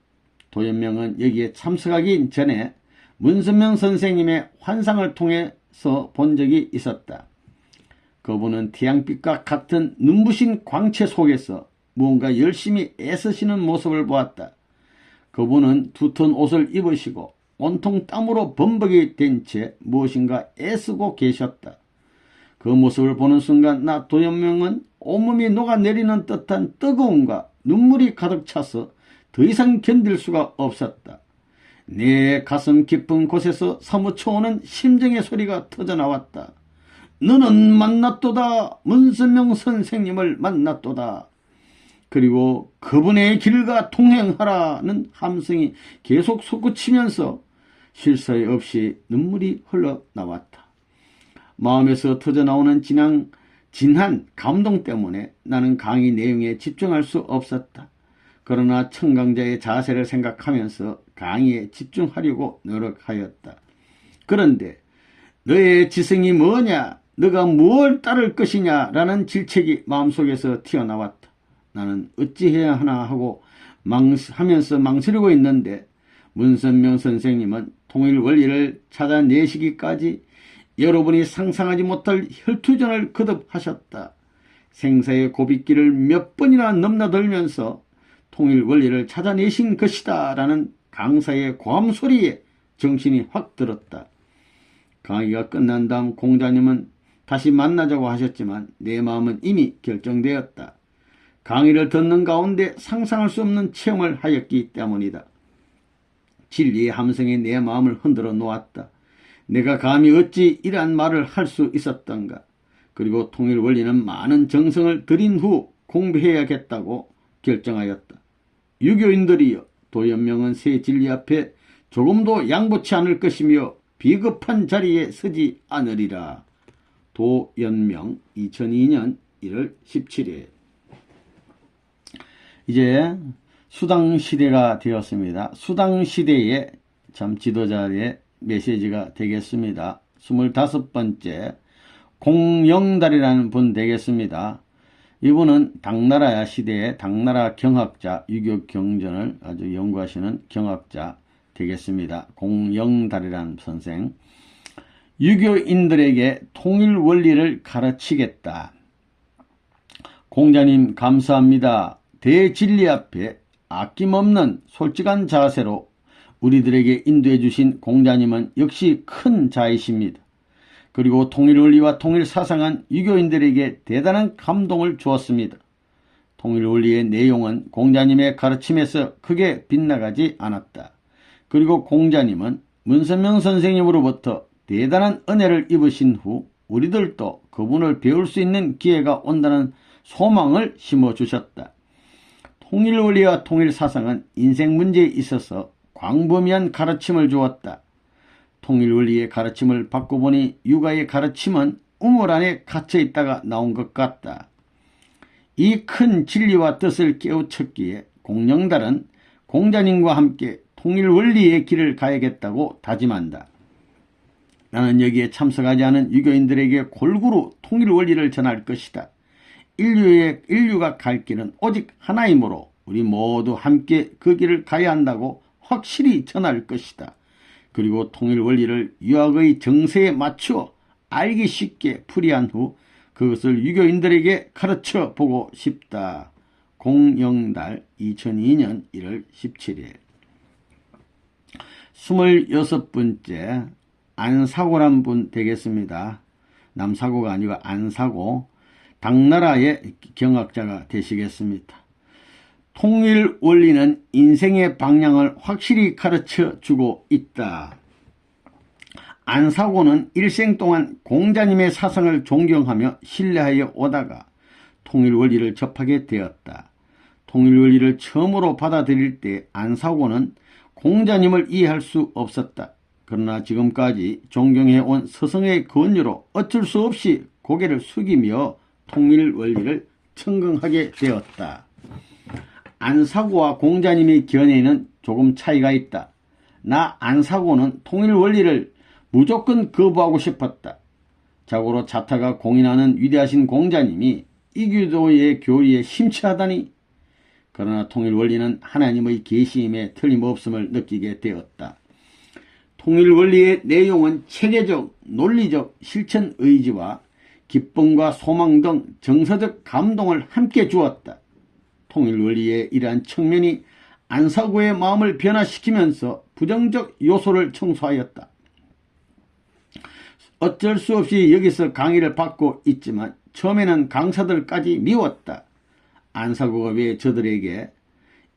도연명은 여기에 참석하기 전에 문선명 선생님의 환상을 통해서 본 적이 있었다. 그분은 태양빛과 같은 눈부신 광채 속에서 무언가 열심히 애쓰시는 모습을 보았다. 그분은 두터운 옷을 입으시고 온통 땀으로 범벅이 된 채 무엇인가 애쓰고 계셨다. 그 모습을 보는 순간 나 도연명은 온몸이 녹아내리는 듯한 뜨거움과 눈물이 가득 차서 더 이상 견딜 수가 없었다. 내 가슴 깊은 곳에서 사무쳐오는 심정의 소리가 터져나왔다. 너는 만났도다. 문선명 선생님을 만났도다. 그리고 그분의 길과 동행하라는 함성이 계속 솟구치면서 쉴 사이 없이 눈물이 흘러나왔다. 마음에서 터져나오는 진한 감동 때문에 나는 강의 내용에 집중할 수 없었다. 그러나 청강자의 자세를 생각하면서 강의에 집중하려고 노력하였다. 그런데 너의 지성이 뭐냐? 너가 무엇을 따를 것이냐? 라는 질책이 마음속에서 튀어나왔다. 나는 어찌해야 하나 하고 하면서 망설이고 있는데 문선명 선생님은 통일 원리를 찾아내시기까지 여러분이 상상하지 못할 혈투전을 거듭하셨다. 생사의 고빗길을 몇 번이나 넘나들면서 통일 원리를 찾아내신 것이다 라는 강사의 고함 소리에 정신이 확 들었다. 강의가 끝난 다음 공자님은 다시 만나자고 하셨지만 내 마음은 이미 결정되었다. 강의를 듣는 가운데 상상할 수 없는 체험을 하였기 때문이다. 진리의 함성이 내 마음을 흔들어 놓았다. 내가 감히 어찌 이러한 말을 할 수 있었던가. 그리고 통일 원리는 많은 정성을 들인 후 공부해야겠다고 결정하였다. 유교인들이여, 도연명은 새 진리 앞에 조금도 양보치 않을 것이며 비급한 자리에 서지 않으리라. 도연명 2002년 1월 17일. 이제 수당시대가 되었습니다. 수당시대에 참 지도자의 메시지가 되겠습니다. 25번째 공영달이라는 분 되겠습니다. 이분은 당나라 시대의 당나라 경학자, 유교 경전을 아주 연구하시는 경학자 되겠습니다. 공영달이라는 선생. 유교인들에게 통일 원리를 가르치겠다. 공자님 감사합니다. 대진리 앞에 아낌없는 솔직한 자세로 우리들에게 인도해 주신 공자님은 역시 큰 자이십니다. 그리고 통일원리와 통일사상은 유교인들에게 대단한 감동을 주었습니다. 통일원리의 내용은 공자님의 가르침에서 크게 빗나가지 않았다. 그리고 공자님은 문선명 선생님으로부터 대단한 은혜를 입으신 후 우리들도 그분을 배울 수 있는 기회가 온다는 소망을 심어주셨다. 통일원리와 통일사상은 인생 문제에 있어서 광범위한 가르침을 주었다. 통일원리의 가르침을 받고 보니 육아의 가르침은 우물 안에 갇혀 있다가 나온 것 같다. 이 큰 진리와 뜻을 깨우쳤기에 공영달은 공자님과 함께 통일원리의 길을 가야겠다고 다짐한다. 나는 여기에 참석하지 않은 유교인들에게 골고루 통일원리를 전할 것이다. 인류가 갈 길은 오직 하나이므로 우리 모두 함께 그 길을 가야 한다고 확실히 전할 것이다. 그리고 통일원리를 유학의 정세에 맞추어 알기 쉽게 풀이한 후 그것을 유교인들에게 가르쳐 보고 싶다. 공영달 2002년 1월 17일 26번째 안사고란 분 되겠습니다. 남사고가 아니고 안사고. 당나라의 경학자가 되시겠습니다. 통일 원리는 인생의 방향을 확실히 가르쳐 주고 있다. 안사고는 일생 동안 공자님의 사상을 존경하며 신뢰하여 오다가 통일 원리를 접하게 되었다. 통일 원리를 처음으로 받아들일 때 안사고는 공자님을 이해할 수 없었다. 그러나 지금까지 존경해온 스승의 권유로 어쩔 수 없이 고개를 숙이며 통일 원리를 청긍하게 되었다. 안사고와 공자님의 견해에는 조금 차이가 있다. 나 안사고는 통일 원리를 무조건 거부하고 싶었다. 자고로 자타가 공인하는 위대하신 공자님이 이교도의 교리에 심취하다니. 그러나 통일 원리는 하나님의 계시임에 틀림없음을 느끼게 되었다. 통일 원리의 내용은 체계적, 논리적 실천 의지와 기쁨과 소망 등 정서적 감동을 함께 주었다. 통일 원리의 이러한 측면이 안사고의 마음을 변화시키면서 부정적 요소를 청소하였다. 어쩔 수 없이 여기서 강의를 받고 있지만 처음에는 강사들까지 미웠다. 안사고가 왜 저들에게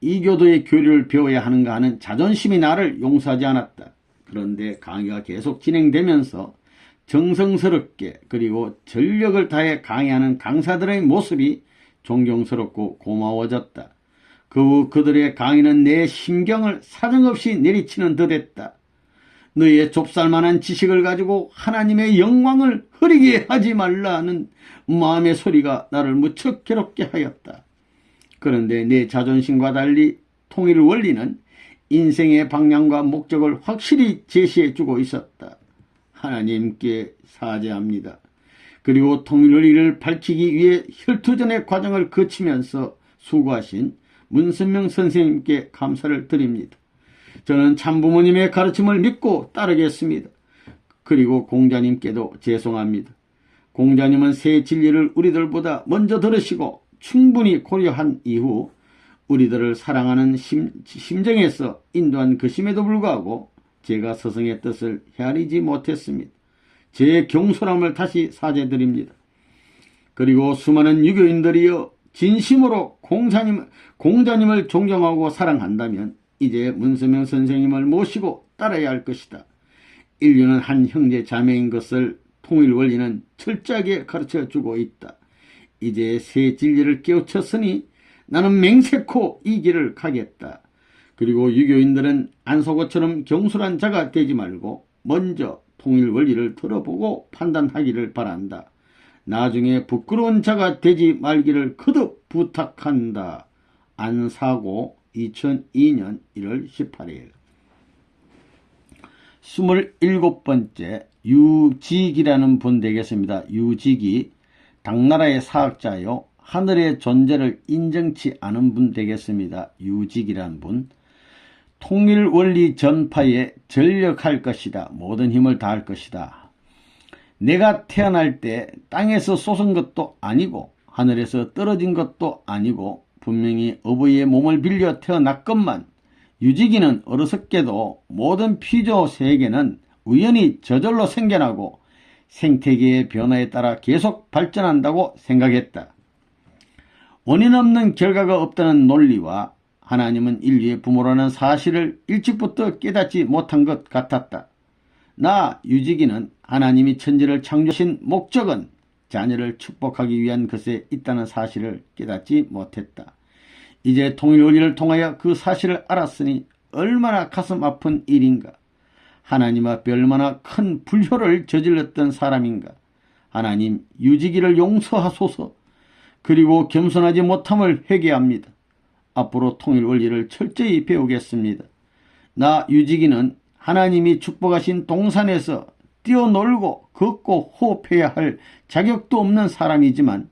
이교도의 교리를 배워야 하는가 하는 자존심이 나를 용서하지 않았다. 그런데 강의가 계속 진행되면서 정성스럽게 그리고 전력을 다해 강의하는 강사들의 모습이 존경스럽고 고마워졌다. 그 후 그들의 강의는 내 심경을 사정없이 내리치는 듯했다. 너의 좁쌀만한 지식을 가지고 하나님의 영광을 흐리게 하지 말라는 마음의 소리가 나를 무척 괴롭게 하였다. 그런데 내 자존심과 달리 통일 원리는 인생의 방향과 목적을 확실히 제시해주고 있었다. 하나님께 사죄합니다. 그리고 통일 원리를 밝히기 위해 혈투전의 과정을 거치면서 수고하신 문선명 선생님께 감사를 드립니다. 저는 참부모님의 가르침을 믿고 따르겠습니다. 그리고 공자님께도 죄송합니다. 공자님은 새 진리를 우리들보다 먼저 들으시고 충분히 고려한 이후 우리들을 사랑하는 심정에서 인도한 것임에도 불구하고 제가 스승의 뜻을 헤아리지 못했습니다. 제 경솔함을 다시 사죄드립니다. 그리고 수많은 유교인들이여 진심으로 공자님을 존경하고 사랑한다면 이제 문선명 선생님을 모시고 따라야 할 것이다. 인류는 한 형제 자매인 것을 통일 원리는 철저하게 가르쳐주고 있다. 이제 새 진리를 깨우쳤으니 나는 맹세코 이 길을 가겠다. 그리고 유교인들은 안사고처럼 경솔한 자가 되지 말고 먼저 통일 원리를 들어보고 판단하기를 바란다. 나중에 부끄러운 자가 되지 말기를 거듭 부탁한다. 안사고 2002년 1월 18일 27번째 유직이라는 분 되겠습니다. 유직이 당나라의 사학자요. 하늘의 존재를 인정치 않은 분 되겠습니다. 유직이라는 분. 통일원리 전파에 전력할 것이다. 모든 힘을 다할 것이다. 내가 태어날 때 땅에서 솟은 것도 아니고 하늘에서 떨어진 것도 아니고 분명히 어부의 몸을 빌려 태어났건만 유직이는 어리석게도 모든 피조 세계는 우연히 저절로 생겨나고 생태계의 변화에 따라 계속 발전한다고 생각했다. 원인 없는 결과가 없다는 논리와 하나님은 인류의 부모라는 사실을 일찍부터 깨닫지 못한 것 같았다. 나 유직이는 하나님이 천지를 창조하신 목적은 자녀를 축복하기 위한 것에 있다는 사실을 깨닫지 못했다. 이제 통일원리를 통하여 그 사실을 알았으니 얼마나 가슴 아픈 일인가. 하나님 앞에 얼마나 큰 불효를 저질렀던 사람인가. 하나님 유직이를 용서하소서. 그리고 겸손하지 못함을 회개합니다. 앞으로 통일원리를 철저히 배우겠습니다. 나 유직이는 하나님이 축복하신 동산에서 뛰어놀고 걷고 호흡해야 할 자격도 없는 사람이지만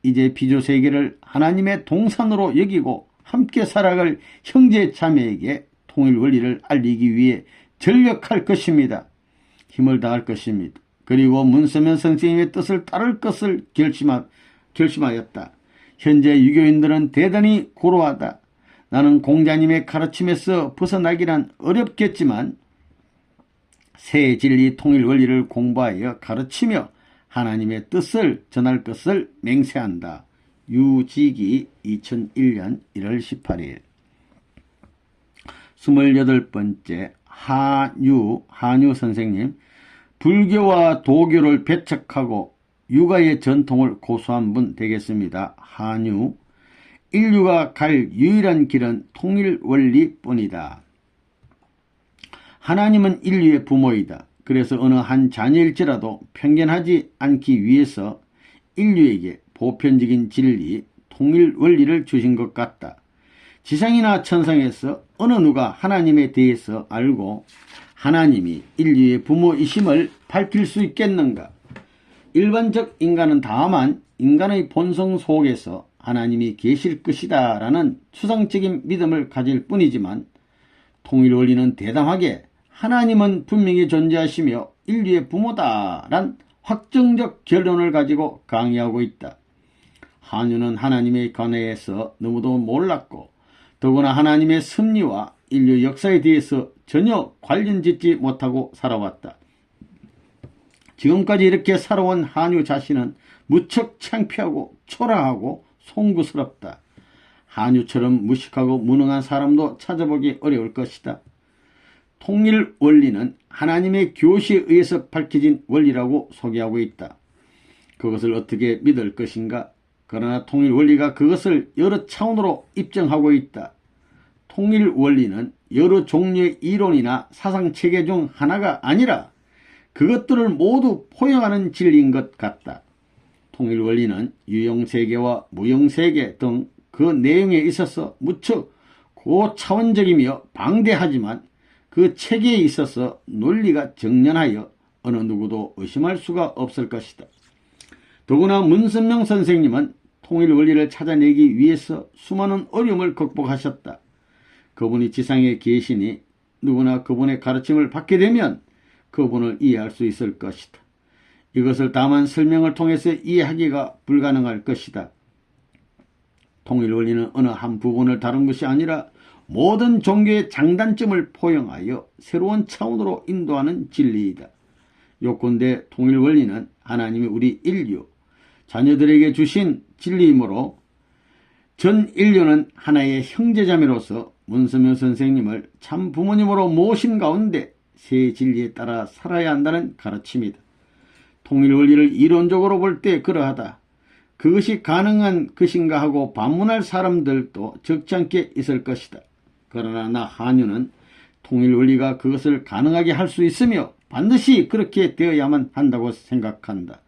이제 피조세계를 하나님의 동산으로 여기고 함께 살아갈 형제 자매에게 통일원리를 알리기 위해 전력할 것입니다. 힘을 다할 것입니다. 그리고 문서면 선생님의 뜻을 따를 것을 결심하였다. 현재 유교인들은 대단히 고루하다. 나는 공자님의 가르침에서 벗어나기란 어렵겠지만 새 진리 통일원리를 공부하여 가르치며 하나님의 뜻을 전할 것을 맹세한다. 유직이 2001년 1월 18일. 28번째 한유 선생님. 불교와 도교를 배척하고 육아의 전통을 고수한 분 되겠습니다. 한유. 인류가 갈 유일한 길은 통일원리뿐이다. 하나님은 인류의 부모이다. 그래서 어느 한 자녀일지라도 편견하지 않기 위해서 인류에게 보편적인 진리, 통일원리를 주신 것 같다. 지상이나 천상에서 어느 누가 하나님에 대해서 알고 하나님이 인류의 부모이심을 밝힐 수 있겠는가? 일반적 인간은 다만 인간의 본성 속에서 하나님이 계실 것이다 라는 추상적인 믿음을 가질 뿐이지만 통일원리는 대담하게 하나님은 분명히 존재하시며 인류의 부모다 란 확정적 결론을 가지고 강의하고 있다. 한유는 하나님의 관해에서 너무도 몰랐고 더구나 하나님의 섭리와 인류 역사에 대해서 전혀 관련짓지 못하고 살아왔다. 지금까지 이렇게 살아온 한유 자신은 무척 창피하고 초라하고 송구스럽다. 한유처럼 무식하고 무능한 사람도 찾아보기 어려울 것이다. 통일원리는 하나님의 교시에 의해서 밝혀진 원리라고 소개하고 있다. 그것을 어떻게 믿을 것인가? 그러나 통일원리가 그것을 여러 차원으로 입증하고 있다. 통일원리는 여러 종류의 이론이나 사상체계 중 하나가 아니라 그것들을 모두 포용하는 진리인 것 같다. 통일원리는 유형세계와 무형세계 등 그 내용에 있어서 무척 고차원적이며 방대하지만 그 체계에 있어서 논리가 정연하여 어느 누구도 의심할 수가 없을 것이다. 더구나 문선명 선생님은 통일원리를 찾아내기 위해서 수많은 어려움을 극복하셨다. 그분이 지상에 계시니 누구나 그분의 가르침을 받게 되면 그분을 이해할 수 있을 것이다. 이것을 다만 설명을 통해서 이해하기가 불가능할 것이다. 통일원리는 어느 한 부분을 다룬 것이 아니라 모든 종교의 장단점을 포용하여 새로운 차원으로 인도하는 진리이다. 요컨대 통일원리는 하나님이 우리 인류, 자녀들에게 주신 진리이므로 전 인류는 하나의 형제자매로서 문선명 선생님을 참 부모님으로 모신 가운데 새 진리에 따라 살아야 한다는 가르침이다. 통일원리를 이론적으로 볼 때 그러하다. 그것이 가능한 것인가 하고 반문할 사람들도 적지 않게 있을 것이다. 그러나 나 한유는 통일원리가 그것을 가능하게 할 수 있으며 반드시 그렇게 되어야만 한다고 생각한다.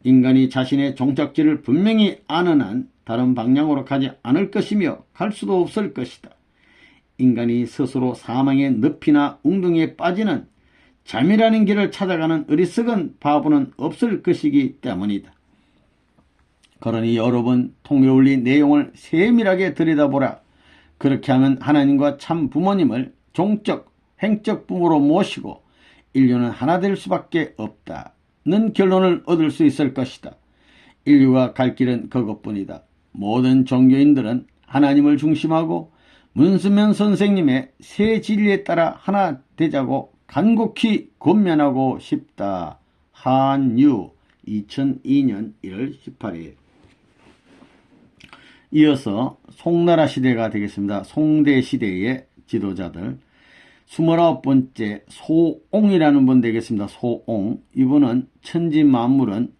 인간이 자신의 종착지를 분명히 아는 한 다른 방향으로 가지 않을 것이며 갈 수도 없을 것이다. 인간이 스스로 사망의 늪이나 웅덩이에 빠지는 잠이라는 길을 찾아가는 어리석은 바보는 없을 것이기 때문이다. 그러니 여러분, 통일원리 내용을 세밀하게 들여다보라. 그렇게 하면 하나님과 참 부모님을 종적, 행적 부모로 모시고 인류는 하나 될 수밖에 없다는 결론을 얻을 수 있을 것이다. 인류가 갈 길은 그것뿐이다. 모든 종교인들은 하나님을 중심하고 문선명 선생님의 새 진리에 따라 하나 되자고 간곡히 권면하고 싶다. 한유 2002년 1월 18일. 이어서 송나라 시대가 되겠습니다. 송대 시대의 지도자들 29번째 소옹이라는 분 되겠습니다. 소옹. 이분은 천지 만물은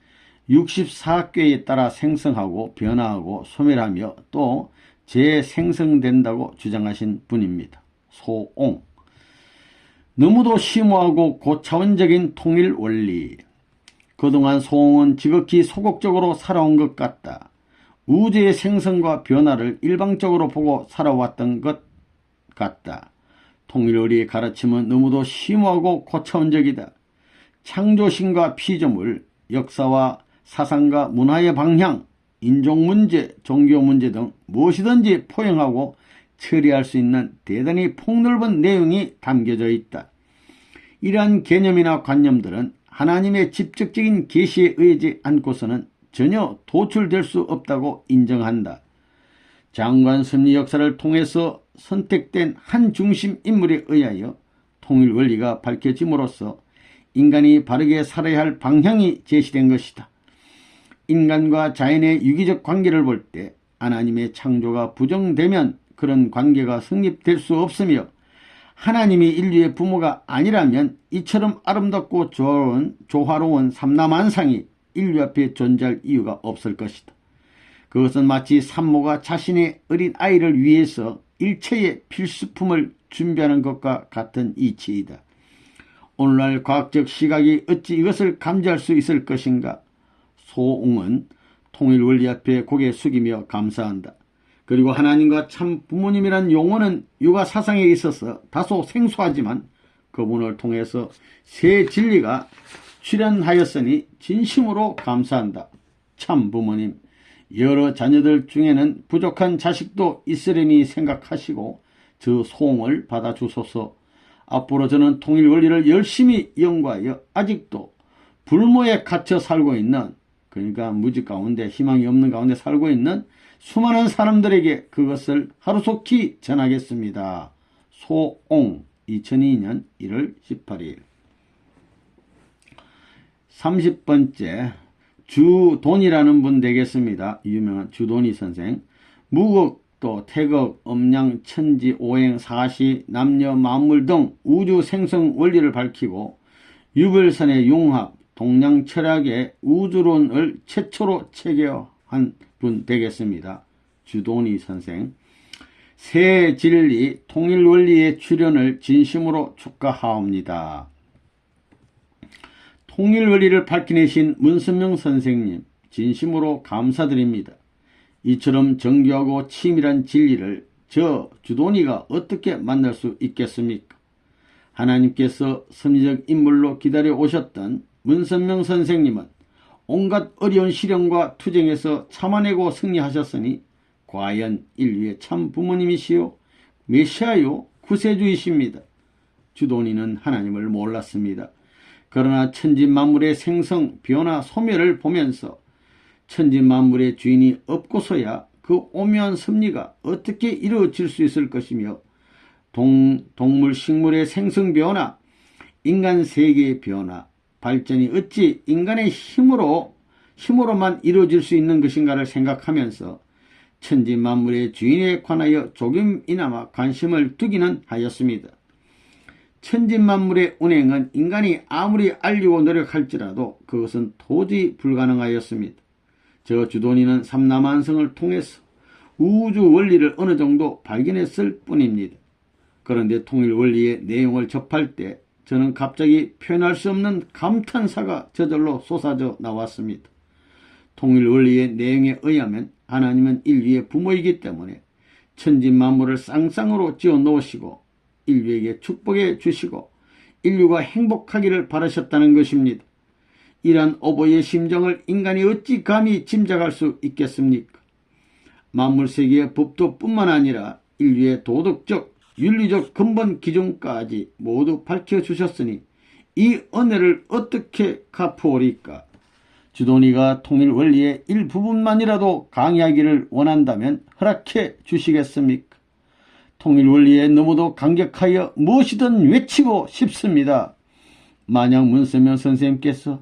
64궤에 따라 생성하고 변화하고 소멸하며 또 재생성된다고 주장하신 분입니다. 소옹. 너무도 심오하고 고차원적인 통일 원리. 그동안 소옹은 지극히 소극적으로 살아온 것 같다. 우주의 생성과 변화를 일방적으로 보고 살아왔던 것 같다. 통일원리의 가르침은 너무도 심오하고 고차원적이다. 창조신과 피조물, 역사와 사상과 문화의 방향, 인종문제, 종교문제 등 무엇이든지 포용하고 처리할 수 있는 대단히 폭넓은 내용이 담겨져 있다. 이러한 개념이나 관념들은 하나님의 직접적인 계시에 의하지 않고서는 전혀 도출될 수 없다고 인정한다. 장관 섭리 역사를 통해서 선택된 한 중심 인물에 의하여 통일 원리가 밝혀짐으로써 인간이 바르게 살아야 할 방향이 제시된 것이다. 인간과 자연의 유기적 관계를 볼 때 하나님의 창조가 부정되면 그런 관계가 성립될 수 없으며 하나님이 인류의 부모가 아니라면 이처럼 아름답고 조화로운 삼라만상이 인류 앞에 존재할 이유가 없을 것이다. 그것은 마치 산모가 자신의 어린 아이를 위해서 일체의 필수품을 준비하는 것과 같은 이치이다. 오늘날 과학적 시각이 어찌 이것을 감지할 수 있을 것인가? 소옹은 통일 원리 앞에 고개 숙이며 감사한다. 그리고 하나님과 참 부모님이란 용어는 육아 사상에 있어서 다소 생소하지만 그분을 통해서 새 진리가 출현하였으니 진심으로 감사한다. 참 부모님, 여러 자녀들 중에는 부족한 자식도 있으려니 생각하시고 저 소옹을 받아주소서. 앞으로 저는 통일 원리를 열심히 연구하여 아직도 불모에 갇혀 살고 있는, 그러니까 무지 가운데 희망이 없는 가운데 살고 있는 수많은 사람들에게 그것을 하루속히 전하겠습니다. 소옹 2002년 1월 18일. 30번째 주돈이라는 분 되겠습니다. 유명한 주돈이 선생. 무극도 태극, 음양, 천지, 오행, 사시, 남녀, 만물 등 우주 생성 원리를 밝히고 유별선의 융합, 동양 철학의 우주론을 최초로 체계한 분 되겠습니다. 주돈이 선생. 새 진리, 통일 원리의 출현을 진심으로 축하하옵니다. 통일 원리를 밝혀내신 문선명 선생님, 진심으로 감사드립니다. 이처럼 정교하고 치밀한 진리를 저 주돈이가 어떻게 만날 수 있겠습니까? 하나님께서 섭리적 인물로 기다려 오셨던 문선명 선생님은 온갖 어려운 시련과 투쟁에서 참아내고 승리하셨으니 과연 인류의 참 부모님이시요 메시아요 구세주이십니다. 주돈이는 하나님을 몰랐습니다. 그러나 천지만물의 생성, 변화, 소멸을 보면서 천지만물의 주인이 없고서야 그 오묘한 섭리가 어떻게 이루어질 수 있을 것이며 동물, 식물의 생성 변화, 인간 세계의 변화, 발전이 어찌 인간의 힘으로만 이루어질 수 있는 것인가를 생각하면서 천지만물의 주인에 관하여 조금이나마 관심을 두기는 하였습니다. 천지만물의 운행은 인간이 아무리 알려고 노력할지라도 그것은 도저히 불가능하였습니다. 저 주돈이는 삼라만성을 통해서 우주 원리를 어느 정도 발견했을 뿐입니다. 그런데 통일 원리의 내용을 접할 때 저는 갑자기 표현할 수 없는 감탄사가 저절로 쏟아져 나왔습니다. 통일 원리의 내용에 의하면 하나님은 인류의 부모이기 때문에 천지만물을 쌍쌍으로 지어 놓으시고 인류에게 축복해 주시고 인류가 행복하기를 바라셨다는 것입니다. 이러한 어버이의 심정을 인간이 어찌 감히 짐작할 수 있겠습니까? 만물세계의 법도 뿐만 아니라 인류의 도덕적, 윤리적 근본 기준까지 모두 밝혀주셨으니 이 은혜를 어떻게 갚으오리까? 주돈이가 통일 원리의 일부분만이라도 강의하기를 원한다면 허락해 주시겠습니까? 통일 원리에 너무도 감격하여 무엇이든 외치고 싶습니다. 만약 문선명 선생님께서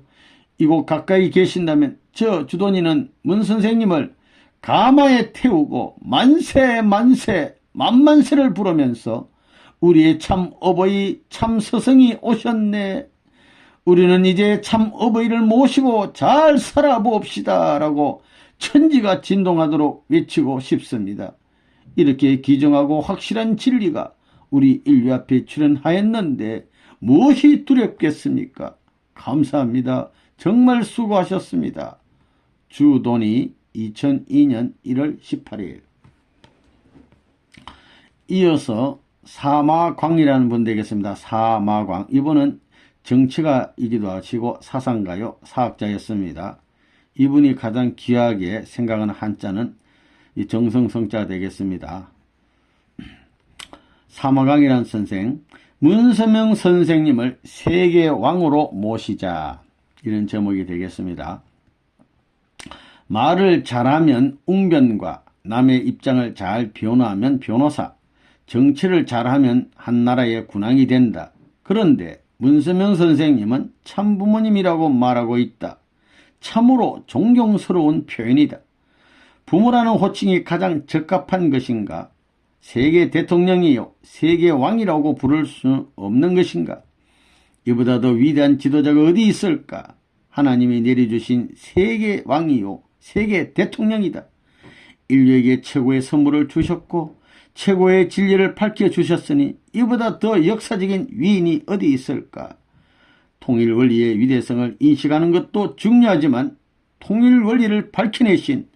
이곳 가까이 계신다면 저 주돈이는 문 선생님을 가마에 태우고 만세 만세 만만세를 부르면서 우리의 참 어버이 참 스승이 오셨네. 우리는 이제 참 어버이를 모시고 잘 살아봅시다 라고 천지가 진동하도록 외치고 싶습니다. 이렇게 기정하고 확실한 진리가 우리 인류 앞에 출현하였는데 무엇이 두렵겠습니까? 감사합니다. 정말 수고하셨습니다. 주돈이 2002년 1월 18일. 이어서 사마광이라는 분 되겠습니다. 사마광. 이분은 정치가이기도 하시고 사상가요, 사학자였습니다. 이분이 가장 귀하게 생각하는 한자는 이 정성성자가 되겠습니다. 사마광이라는 선생, 문선명 선생님을 세계왕으로 모시자, 이런 제목이 되겠습니다. 말을 잘하면 웅변과 남의 입장을 잘 변호하면 변호사, 정치를 잘하면 한 나라의 군왕이 된다. 그런데 문선명 선생님은 참부모님이라고 말하고 있다. 참으로 존경스러운 표현이다. 부모라는 호칭이 가장 적합한 것인가? 세계 대통령이요, 세계 왕이라고 부를 수 없는 것인가? 이보다 더 위대한 지도자가 어디 있을까? 하나님이 내려주신 세계 왕이요, 세계 대통령이다. 인류에게 최고의 선물을 주셨고 최고의 진리를 밝혀주셨으니 이보다 더 역사적인 위인이 어디 있을까? 통일 원리의 위대성을 인식하는 것도 중요하지만 통일 원리를 밝혀내신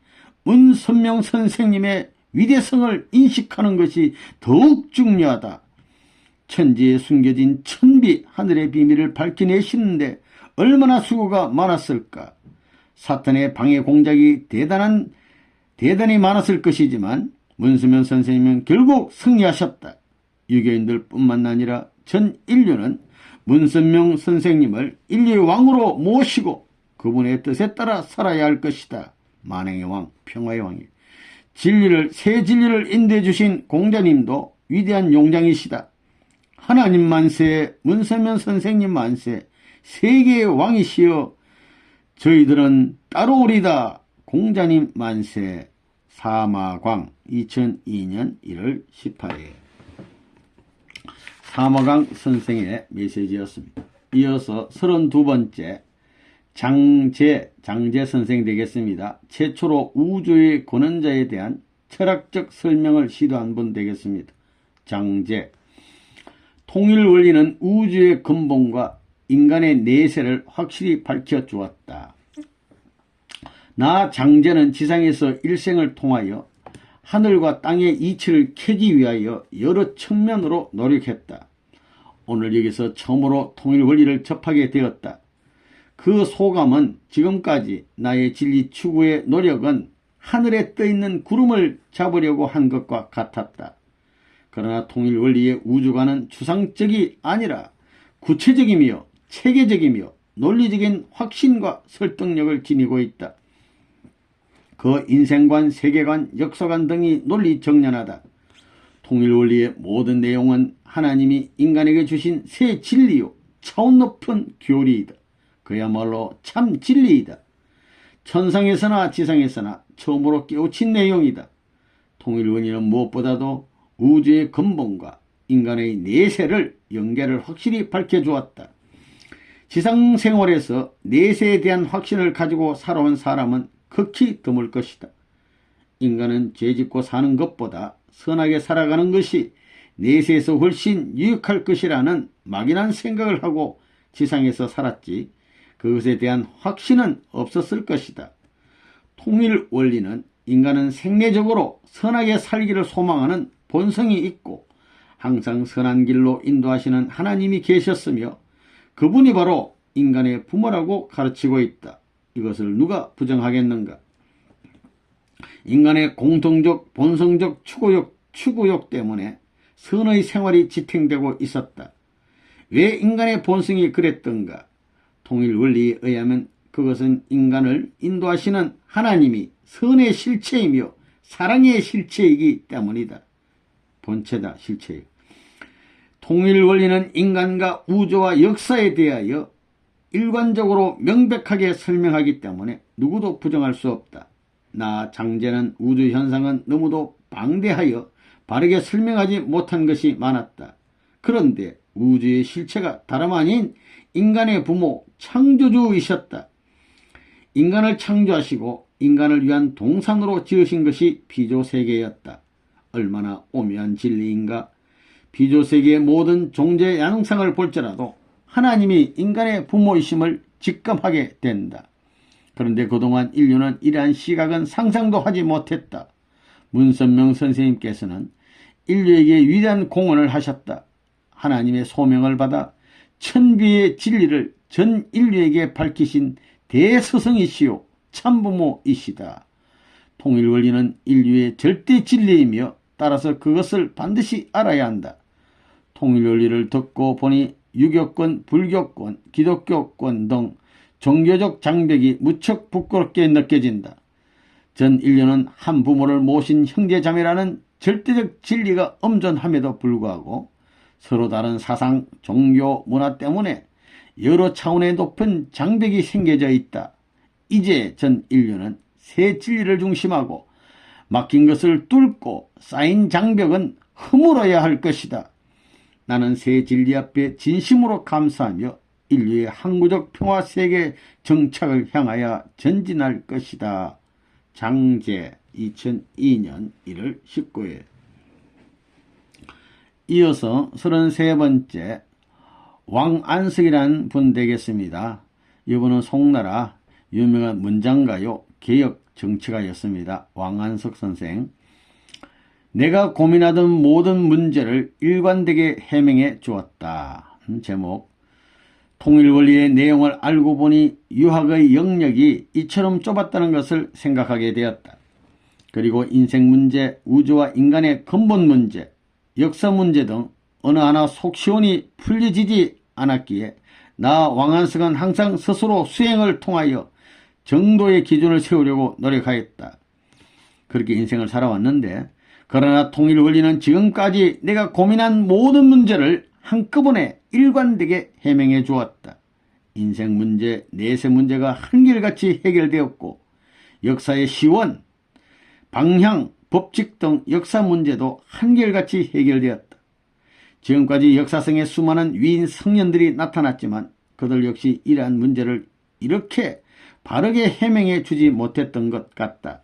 문선명 선생님의 위대성을 인식하는 것이 더욱 중요하다. 천지에 숨겨진 천비 하늘의 비밀을 밝혀내시는데 얼마나 수고가 많았을까? 사탄의 방해 공작이 대단히 많았을 것이지만 문선명 선생님은 결국 승리하셨다. 유교인들 뿐만 아니라 전 인류는 문선명 선생님을 인류의 왕으로 모시고 그분의 뜻에 따라 살아야 할 것이다. 만행의 왕, 평화의 왕이. 새 진리를 인도해 주신 공자님도 위대한 용장이시다. 하나님 만세, 문선명 선생님 만세, 세계의 왕이시여 저희들은 따라오리다. 공자님 만세. 사마광 2002년 1월 18일. 사마광 선생의 메시지였습니다. 이어서 32번째 장제 선생 되겠습니다. 최초로 우주의 권원자에 대한 철학적 설명을 시도한 분 되겠습니다. 장제. 통일 원리는 우주의 근본과 인간의 내세를 확실히 밝혀주었다. 나 장제는 지상에서 일생을 통하여 하늘과 땅의 이치를 캐기 위하여 여러 측면으로 노력했다. 오늘 여기서 처음으로 통일 원리를 접하게 되었다. 그 소감은 지금까지 나의 진리 추구의 노력은 하늘에 떠있는 구름을 잡으려고 한 것과 같았다. 그러나 통일 원리의 우주관은 추상적이 아니라 구체적이며 체계적이며 논리적인 확신과 설득력을 지니고 있다. 그 인생관, 세계관, 역사관 등이 논리 정연하다. 통일 원리의 모든 내용은 하나님이 인간에게 주신 새 진리요, 차원 높은 교리이다. 그야말로 참 진리이다. 천상에서나 지상에서나 처음으로 깨우친 내용이다. 통일 원리는 무엇보다도 우주의 근본과 인간의 내세를 연계를 확실히 밝혀주었다. 지상생활에서 내세에 대한 확신을 가지고 살아온 사람은 극히 드물 것이다. 인간은 죄짓고 사는 것보다 선하게 살아가는 것이 내세에서 훨씬 유익할 것이라는 막연한 생각을 하고 지상에서 살았지 그것에 대한 확신은 없었을 것이다. 통일 원리는 인간은 생리적으로 선하게 살기를 소망하는 본성이 있고 항상 선한 길로 인도하시는 하나님이 계셨으며 그분이 바로 인간의 부모라고 가르치고 있다. 이것을 누가 부정하겠는가? 인간의 공통적 본성적 추구욕 때문에 선의 생활이 지탱되고 있었다. 왜 인간의 본성이 그랬던가? 통일 원리에 의하면 그것은 인간을 인도하시는 하나님이 선의 실체이며 사랑의 실체이기 때문이다. 본체다, 실체요. 통일 원리는 인간과 우주와 역사에 대하여 일관적으로 명백하게 설명하기 때문에 누구도 부정할 수 없다. 나 장제는 우주 현상은 너무도 방대하여 바르게 설명하지 못한 것이 많았다. 그런데 우주의 실체가 다름 아닌 인간의 부모 창조주이셨다. 인간을 창조하시고 인간을 위한 동산으로 지으신 것이 피조세계였다. 얼마나 오묘한 진리인가. 피조세계의 모든 존재 양상을 볼지라도 하나님이 인간의 부모이심을 직감하게 된다. 그런데 그동안 인류는 이러한 시각은 상상도 하지 못했다. 문선명 선생님께서는 인류에게 위대한 공헌을 하셨다. 하나님의 소명을 받아 천비의 진리를 전 인류에게 밝히신 대스승이시요 참부모이시다. 통일원리는 인류의 절대 진리이며 따라서 그것을 반드시 알아야 한다. 통일원리를 듣고 보니 유교권, 불교권, 기독교권 등 종교적 장벽이 무척 부끄럽게 느껴진다. 전 인류는 한 부모를 모신 형제자매라는 절대적 진리가 엄존함에도 불구하고 서로 다른 사상, 종교, 문화 때문에 여러 차원의 높은 장벽이 생겨져 있다. 이제 전 인류는 새 진리를 중심하고 막힌 것을 뚫고 쌓인 장벽은 허물어야 할 것이다. 나는 새 진리 앞에 진심으로 감사하며 인류의 항구적 평화 세계 정착을 향하여 전진할 것이다. 장제 2002년 1월 19일. 이어서 33번째 왕안석이라는 분 되겠습니다. 이분은 송나라 유명한 문장가요 개혁 정치가였습니다. 왕안석 선생. 내가 고민하던 모든 문제를 일관되게 해명해 주었다. 제목. 통일원리의 내용을 알고 보니 유학의 영역이 이처럼 좁았다는 것을 생각하게 되었다. 그리고 인생 문제, 우주와 인간의 근본 문제, 역사 문제 등 어느 하나 속 시원히 풀려지지 않았기에 나 왕안석은 항상 스스로 수행을 통하여 정도의 기준을 세우려고 노력하였다. 그렇게 인생을 살아왔는데 그러나 통일원리는 지금까지 내가 고민한 모든 문제를 한꺼번에 일관되게 해명해 주었다. 인생 문제, 내세 문제가 한결같이 해결되었고 역사의 시원, 방향, 법칙 등 역사 문제도 한결같이 해결되었다. 지금까지 역사성의 수많은 위인 성년들이 나타났지만 그들 역시 이러한 문제를 이렇게 바르게 해명해 주지 못했던 것 같다.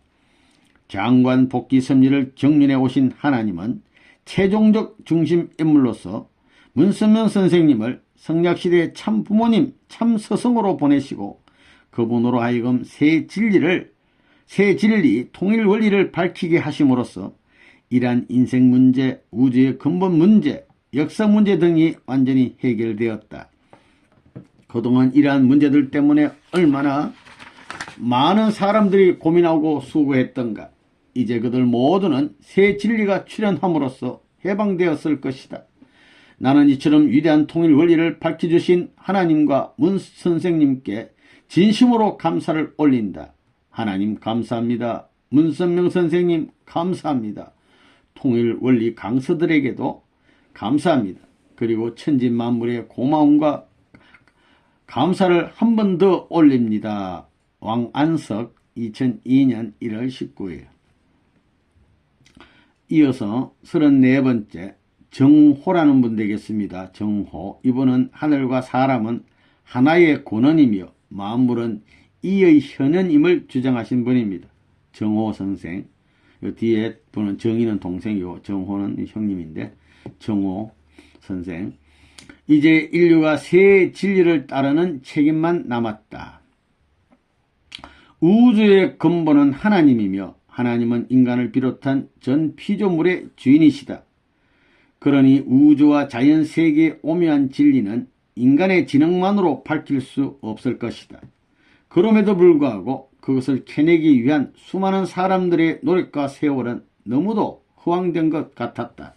장관 복귀 섭리를 정륜해 오신 하나님은 최종적 중심 인물로서 문선명 선생님을 성약시대의 참 부모님, 참 스승으로 보내시고 그분으로 하여금 새 진리, 통일 원리를 밝히게 하심으로써 이러한 인생 문제, 우주의 근본 문제, 역사 문제 등이 완전히 해결되었다. 그동안 이러한 문제들 때문에 얼마나 많은 사람들이 고민하고 수고했던가. 이제 그들 모두는 새 진리가 출현함으로써 해방되었을 것이다. 나는 이처럼 위대한 통일 원리를 밝혀주신 하나님과 문 선생님께 진심으로 감사를 올린다. 하나님 감사합니다. 문선명 선생님 감사합니다. 통일 원리 강서들에게도 감사합니다. 그리고 천지만물의 고마움과 감사를 한 번 더 올립니다. 왕안석 2002년 1월 19일. 이어서 34번째 정호라는 분 되겠습니다. 정호. 이분은 하늘과 사람은 하나의 권원이며 만물은 이의 현현임을 주장하신 분입니다. 정호 선생. 뒤에 분은 정의는 동생이고 정호는 형님인데 정호 선생. 이제 인류가 새 진리를 따르는 책임만 남았다. 우주의 근본은 하나님이며 하나님은 인간을 비롯한 전 피조물의 주인이시다. 그러니 우주와 자연 세계의 오묘한 진리는 인간의 지능만으로 밝힐 수 없을 것이다. 그럼에도 불구하고 그것을 캐내기 위한 수많은 사람들의 노력과 세월은 너무도 허황된 것 같았다.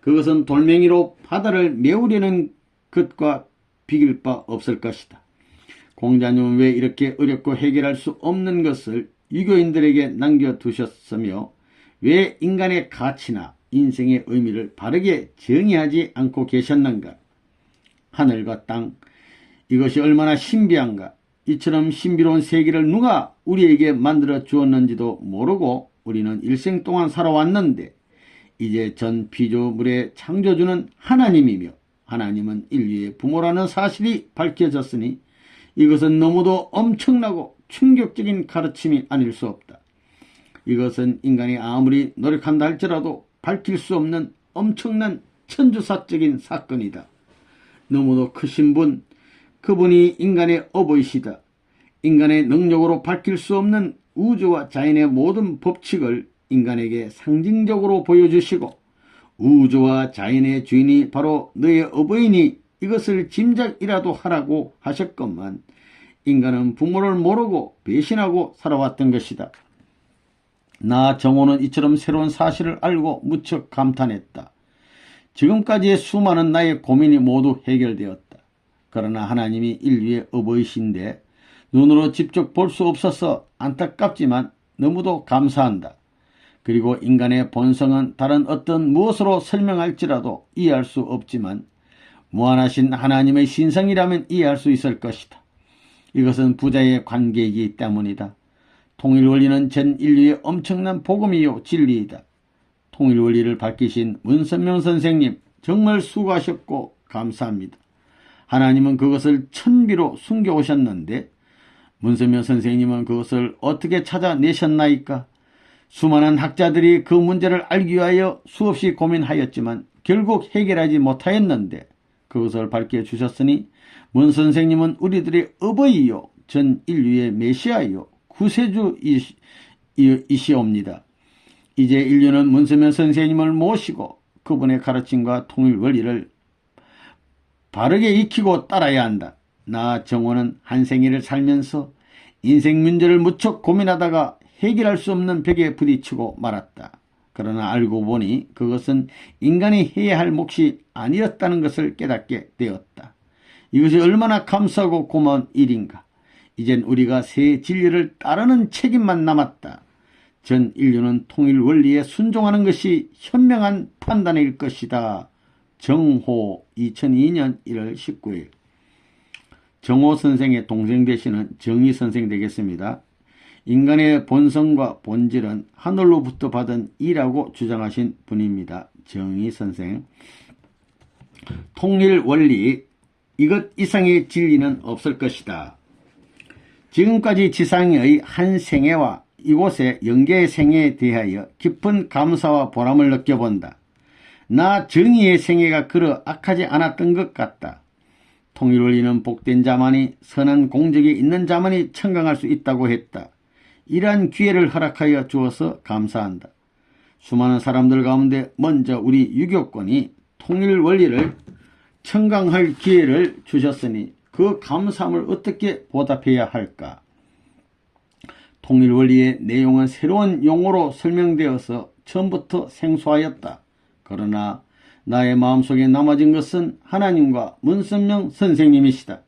그것은 돌멩이로 바다를 메우려는 것과 비길 바 없을 것이다. 공자님은 왜 이렇게 어렵고 해결할 수 없는 것을 유교인들에게 남겨두셨으며 왜 인간의 가치나 인생의 의미를 바르게 정의하지 않고 계셨는가? 하늘과 땅, 이것이 얼마나 신비한가? 이처럼 신비로운 세계를 누가 우리에게 만들어 주었는지도 모르고 우리는 일생 동안 살아왔는데 이제 전 피조물의 창조주는 하나님이며 하나님은 인류의 부모라는 사실이 밝혀졌으니 이것은 너무도 엄청나고 충격적인 가르침이 아닐 수 없다. 이것은 인간이 아무리 노력한다 할지라도 밝힐 수 없는 엄청난 천주사적인 사건이다. 너무도 크신 분, 그분이 인간의 어버이시다. 인간의 능력으로 밝힐 수 없는 우주와 자연의 모든 법칙을 인간에게 상징적으로 보여주시고 우주와 자연의 주인이 바로 너의 어버이니 이것을 짐작이라도 하라고 하셨건만 인간은 부모를 모르고 배신하고 살아왔던 것이다. 나 정호는 이처럼 새로운 사실을 알고 무척 감탄했다. 지금까지의 수많은 나의 고민이 모두 해결되었다. 그러나 하나님이 인류의 어버이신데 눈으로 직접 볼 수 없어서 안타깝지만 너무도 감사한다. 그리고 인간의 본성은 다른 어떤 무엇으로 설명할지라도 이해할 수 없지만 무한하신 하나님의 신성이라면 이해할 수 있을 것이다. 이것은 부자의 관계이기 때문이다. 통일원리는 전 인류의 엄청난 복음이요 진리이다. 통일원리를 밝히신 문선명 선생님 정말 수고하셨고 감사합니다. 하나님은 그것을 천비로 숨겨오셨는데 문선명 선생님은 그것을 어떻게 찾아내셨나이까? 수많은 학자들이 그 문제를 알기 위하여 수없이 고민하였지만 결국 해결하지 못하였는데 그것을 밝혀주셨으니 문 선생님은 우리들의 어버이요 전 인류의 메시아요 구세주이시옵니다. 이제 인류는 문선명 선생님을 모시고 그분의 가르침과 통일 원리를 바르게 익히고 따라야 한다. 나 정호는 한 생애를 살면서 인생 문제를 무척 고민하다가 해결할 수 없는 벽에 부딪히고 말았다. 그러나 알고 보니 그것은 인간이 해야 할 몫이 아니었다는 것을 깨닫게 되었다. 이것이 얼마나 감사하고 고마운 일인가. 이젠 우리가 새 진리를 따르는 책임만 남았다. 전 인류는 통일 원리에 순종하는 것이 현명한 판단일 것이다. 정호 2002년 1월 19일. 정호 선생의 동생 되시는 정희 선생 되겠습니다. 인간의 본성과 본질은 하늘로부터 받은 이라고 주장하신 분입니다. 정희 선생. 통일 원리, 이것 이상의 진리는 없을 것이다. 지금까지 지상의 한 생애와 이곳의 영계의 생애에 대하여 깊은 감사와 보람을 느껴본다. 나 정의의 생애가 그러 악하지 않았던 것 같다. 통일원리는 복된 자만이 선한 공적이 있는 자만이 청강할 수 있다고 했다. 이러한 기회를 허락하여 주어서 감사한다. 수많은 사람들 가운데 먼저 우리 유교권이 통일원리를 청강할 기회를 주셨으니 그 감사함을 어떻게 보답해야 할까? 통일원리의 내용은 새로운 용어로 설명되어서 처음부터 생소하였다. 그러나 나의 마음속에 남아진 것은 하나님과 문선명 선생님이시다.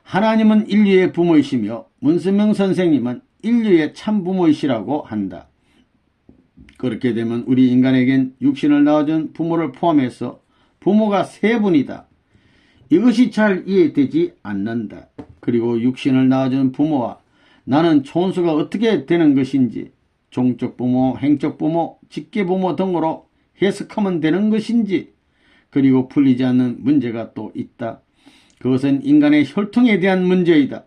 하나님은 인류의 부모이시며 문선명 선생님은 인류의 참부모이시라고 한다. 그렇게 되면 우리 인간에겐 육신을 낳아준 부모를 포함해서 부모가 세 분이다. 이것이 잘 이해되지 않는다. 그리고 육신을 낳아준 부모와 나는 촌수가 어떻게 되는 것인지 종적 부모, 행적 부모, 직계 부모 등으로 해석하면 되는 것인지 그리고 풀리지 않는 문제가 또 있다. 그것은 인간의 혈통에 대한 문제이다.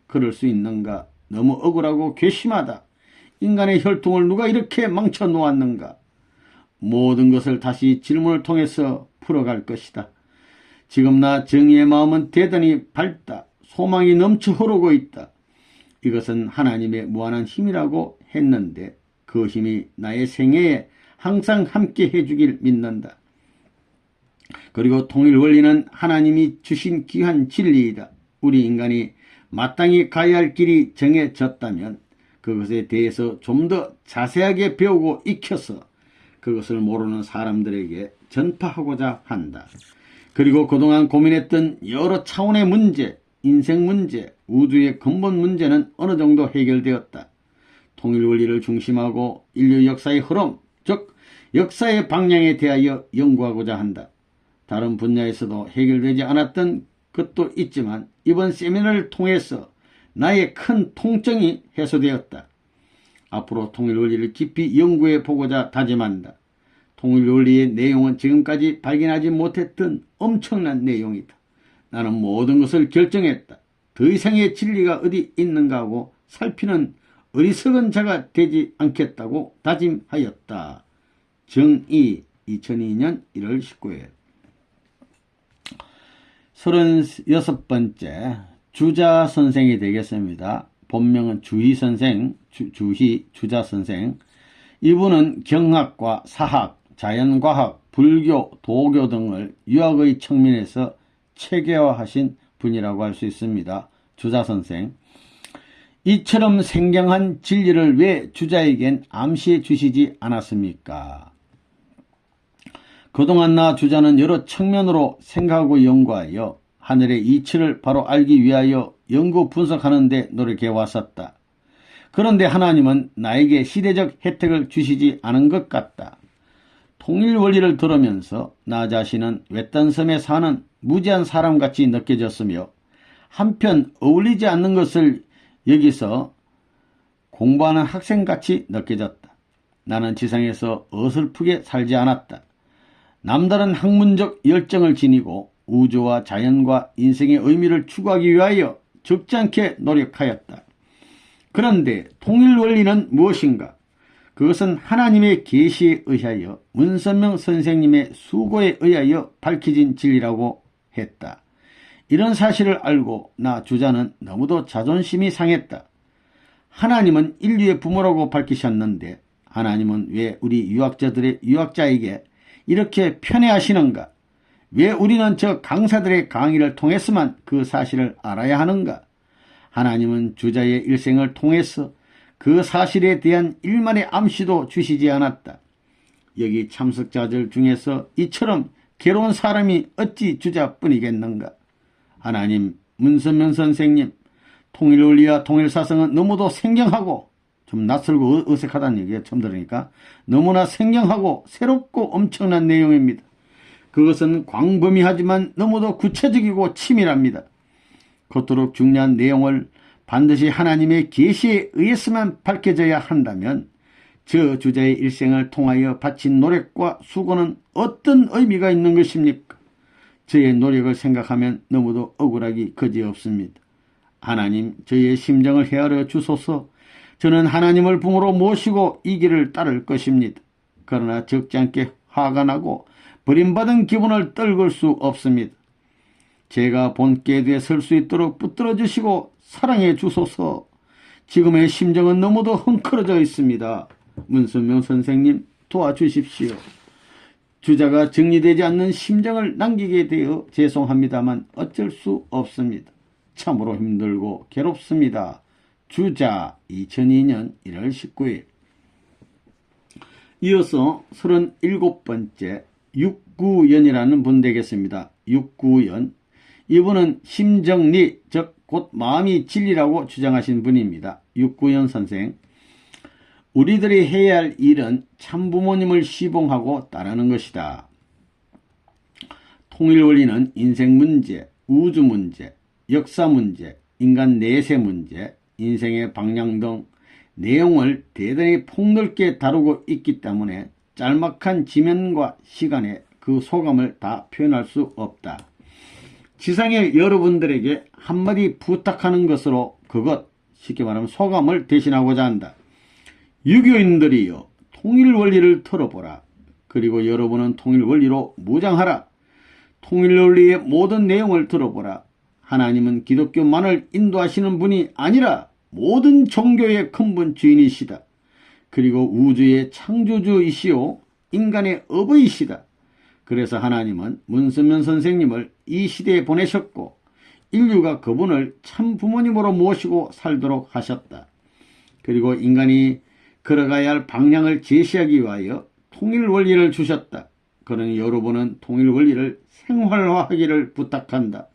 그럴 수 있는가? 너무 억울하고 괘씸하다. 인간의 혈통을 누가 이렇게 망쳐 놓았는가? 모든 것을 다시 질문을 통해서 풀어갈 것이다. 지금 나 정의의 마음은 대단히 밝다. 소망이 넘쳐 흐르고 있다. 이것은 하나님의 무한한 힘이라고 했는데 그 힘이 나의 생애에 항상 함께 해주길 믿는다. 그리고 통일 원리는 하나님이 주신 귀한 진리이다. 우리 인간이 마땅히 가야 할 길이 정해졌다면 그것에 대해서 좀 더 자세하게 배우고 익혀서 그것을 모르는 사람들에게 전파하고자 한다. 그리고 그동안 고민했던 여러 차원의 문제, 인생 문제, 우주의 근본 문제는 어느 정도 해결되었다. 통일 원리를 중심하고 인류 역사의 흐름, 즉 역사의 방향에 대하여 연구하고자 한다. 다른 분야에서도 해결되지 않았던 것도 있지만 이번 세미나를 통해서 나의 큰 통증이 해소되었다. 앞으로 통일 원리를 깊이 연구해 보고자 다짐한다. 통일 원리의 내용은 지금까지 발견하지 못했던 엄청난 내용이다. 나는 모든 것을 결정했다. 더 이상의 진리가 어디 있는가 하고 살피는 어리석은 자가 되지 않겠다고 다짐하였다. 정의 2002년 1월 19일 36번째 주자 선생이 되겠습니다. 본명은 주희 선생, 주자 선생. 이분은 경학과 사학, 자연과학, 불교, 도교 등을 유학의 측면에서 체계화하신 분이라고 할 수 있습니다. 주자 선생. 이처럼 생경한 진리를 왜 주자에겐 암시해 주시지 않았습니까? 그동안 나 주자는 여러 측면으로 생각하고 연구하여 하늘의 이치를 바로 알기 위하여 연구 분석하는 데 노력해 왔었다. 그런데 하나님은 나에게 시대적 혜택을 주시지 않은 것 같다. 통일 원리를 들으면서 나 자신은 외딴 섬에 사는 무지한 사람같이 느껴졌으며 한편 어울리지 않는 것을 여기서 공부하는 학생같이 느껴졌다. 나는 지상에서 어설프게 살지 않았다. 남다른 학문적 열정을 지니고 우주와 자연과 인생의 의미를 추구하기 위하여 적지 않게 노력하였다. 그런데 통일 원리는 무엇인가? 그것은 하나님의 계시에 의하여 문선명 선생님의 수고에 의하여 밝혀진 진리라고 했다. 이런 사실을 알고 나 주자는 너무도 자존심이 상했다. 하나님은 인류의 부모라고 밝히셨는데 하나님은 왜 우리 유학자에게 이렇게 편애하시는가? 왜 우리는 저 강사들의 강의를 통해서만 그 사실을 알아야 하는가? 하나님은 주자의 일생을 통해서 그 사실에 대한 일만의 암시도 주시지 않았다. 여기 참석자들 중에서 이처럼 괴로운 사람이 어찌 주자뿐이겠는가? 하나님, 문선명 선생님, 통일원리와 통일사성은 너무도 생경하고 좀 낯설고 어색하다는 얘기가 처음 들으니까 너무나 생경하고 새롭고 엄청난 내용입니다. 그것은 광범위하지만 너무도 구체적이고 치밀합니다. 그토록 중요한 내용을 반드시 하나님의 계시에 의해서만 밝혀져야 한다면 저 주자의 일생을 통하여 바친 노력과 수고는 어떤 의미가 있는 것입니까? 저의 노력을 생각하면 너무도 억울하기 그지없습니다. 하나님, 저의 심정을 헤아려 주소서. 저는 하나님을 부모로 모시고 이 길을 따를 것입니다. 그러나 적지 않게 화가 나고 버림받은 기분을 떨굴 수 없습니다. 제가 본궤에 대해 설 수 있도록 붙들어 주시고 사랑해 주소서. 지금의 심정은 너무도 헝클어져 있습니다. 문선명 선생님, 도와주십시오. 주자가 정리되지 않는 심정을 남기게 되어 죄송합니다만 어쩔 수 없습니다. 참으로 힘들고 괴롭습니다. 주자 2002년 1월 19일 이어서 37번째 육구연이라는 분 되겠습니다. 육구연. 이분은 심정리, 즉 곧 마음이 진리라고 주장하신 분입니다. 육구연 선생. 우리들이 해야 할 일은 참부모님을 시봉하고 따르는 것이다. 통일원리는 인생 문제, 우주 문제, 역사 문제, 인간 내세 문제, 인생의 방향 등 내용을 대단히 폭넓게 다루고 있기 때문에 짤막한 지면과 시간에 그 소감을 다 표현할 수 없다. 지상의 여러분들에게 한마디 부탁하는 것으로 그것, 쉽게 말하면 소감을 대신하고자 한다. 유교인들이여, 통일원리를 들어보라. 그리고 여러분은 통일원리로 무장하라. 통일원리의 모든 내용을 들어보라. 하나님은 기독교만을 인도하시는 분이 아니라 모든 종교의 근본 주인이시다. 그리고 우주의 창조주이시오 인간의 어버이시다. 그래서 하나님은 문선명 선생님을 이 시대에 보내셨고 인류가 그분을 참 부모님으로 모시고 살도록 하셨다. 그리고 인간이 걸어가야 할 방향을 제시하기 위하여 통일 원리를 주셨다. 그러니 여러분은 통일 원리를 생활화하기를 부탁한다.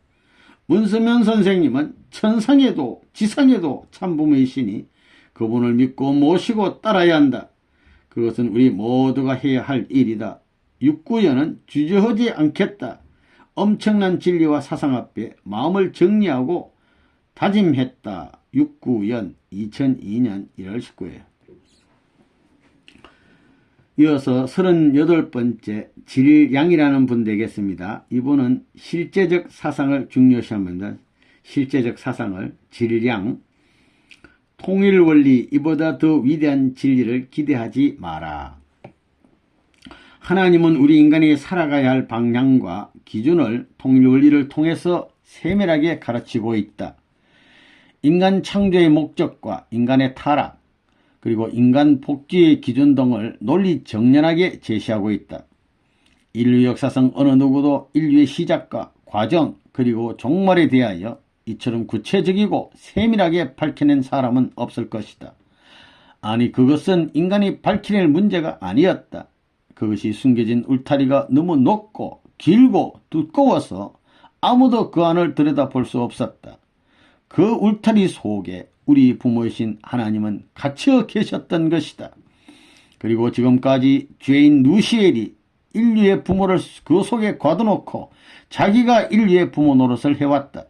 문선명 선생님은 천상에도 지상에도 참부모이시니 그분을 믿고 모시고 따라야 한다. 그것은 우리 모두가 해야 할 일이다. 육구연은 주저하지 않겠다. 엄청난 진리와 사상 앞에 마음을 정리하고 다짐했다. 육구연 2002년 1월 19일. 이어서 38번째 질양이라는 분 되겠습니다. 이분은 실제적 사상을 중요시합니다. 실제적 사상을 질양, 통일원리, 이보다 더 위대한 진리를 기대하지 마라. 하나님은 우리 인간이 살아가야 할 방향과 기준을 통일원리를 통해서 세밀하게 가르치고 있다. 인간 창조의 목적과 인간의 타락, 그리고 인간 복지의 기준 등을 논리 정연하게 제시하고 있다. 인류 역사상 어느 누구도 인류의 시작과 과정 그리고 종말에 대하여 이처럼 구체적이고 세밀하게 밝혀낸 사람은 없을 것이다. 아니, 그것은 인간이 밝혀낼 문제가 아니었다. 그것이 숨겨진 울타리가 너무 높고 길고 두꺼워서 아무도 그 안을 들여다볼 수 없었다. 그 울타리 속에 우리 부모이신 하나님은 갇혀 계셨던 것이다. 그리고 지금까지 죄인 누시엘이 인류의 부모를 그 속에 가둬놓고 자기가 인류의 부모 노릇을 해왔다.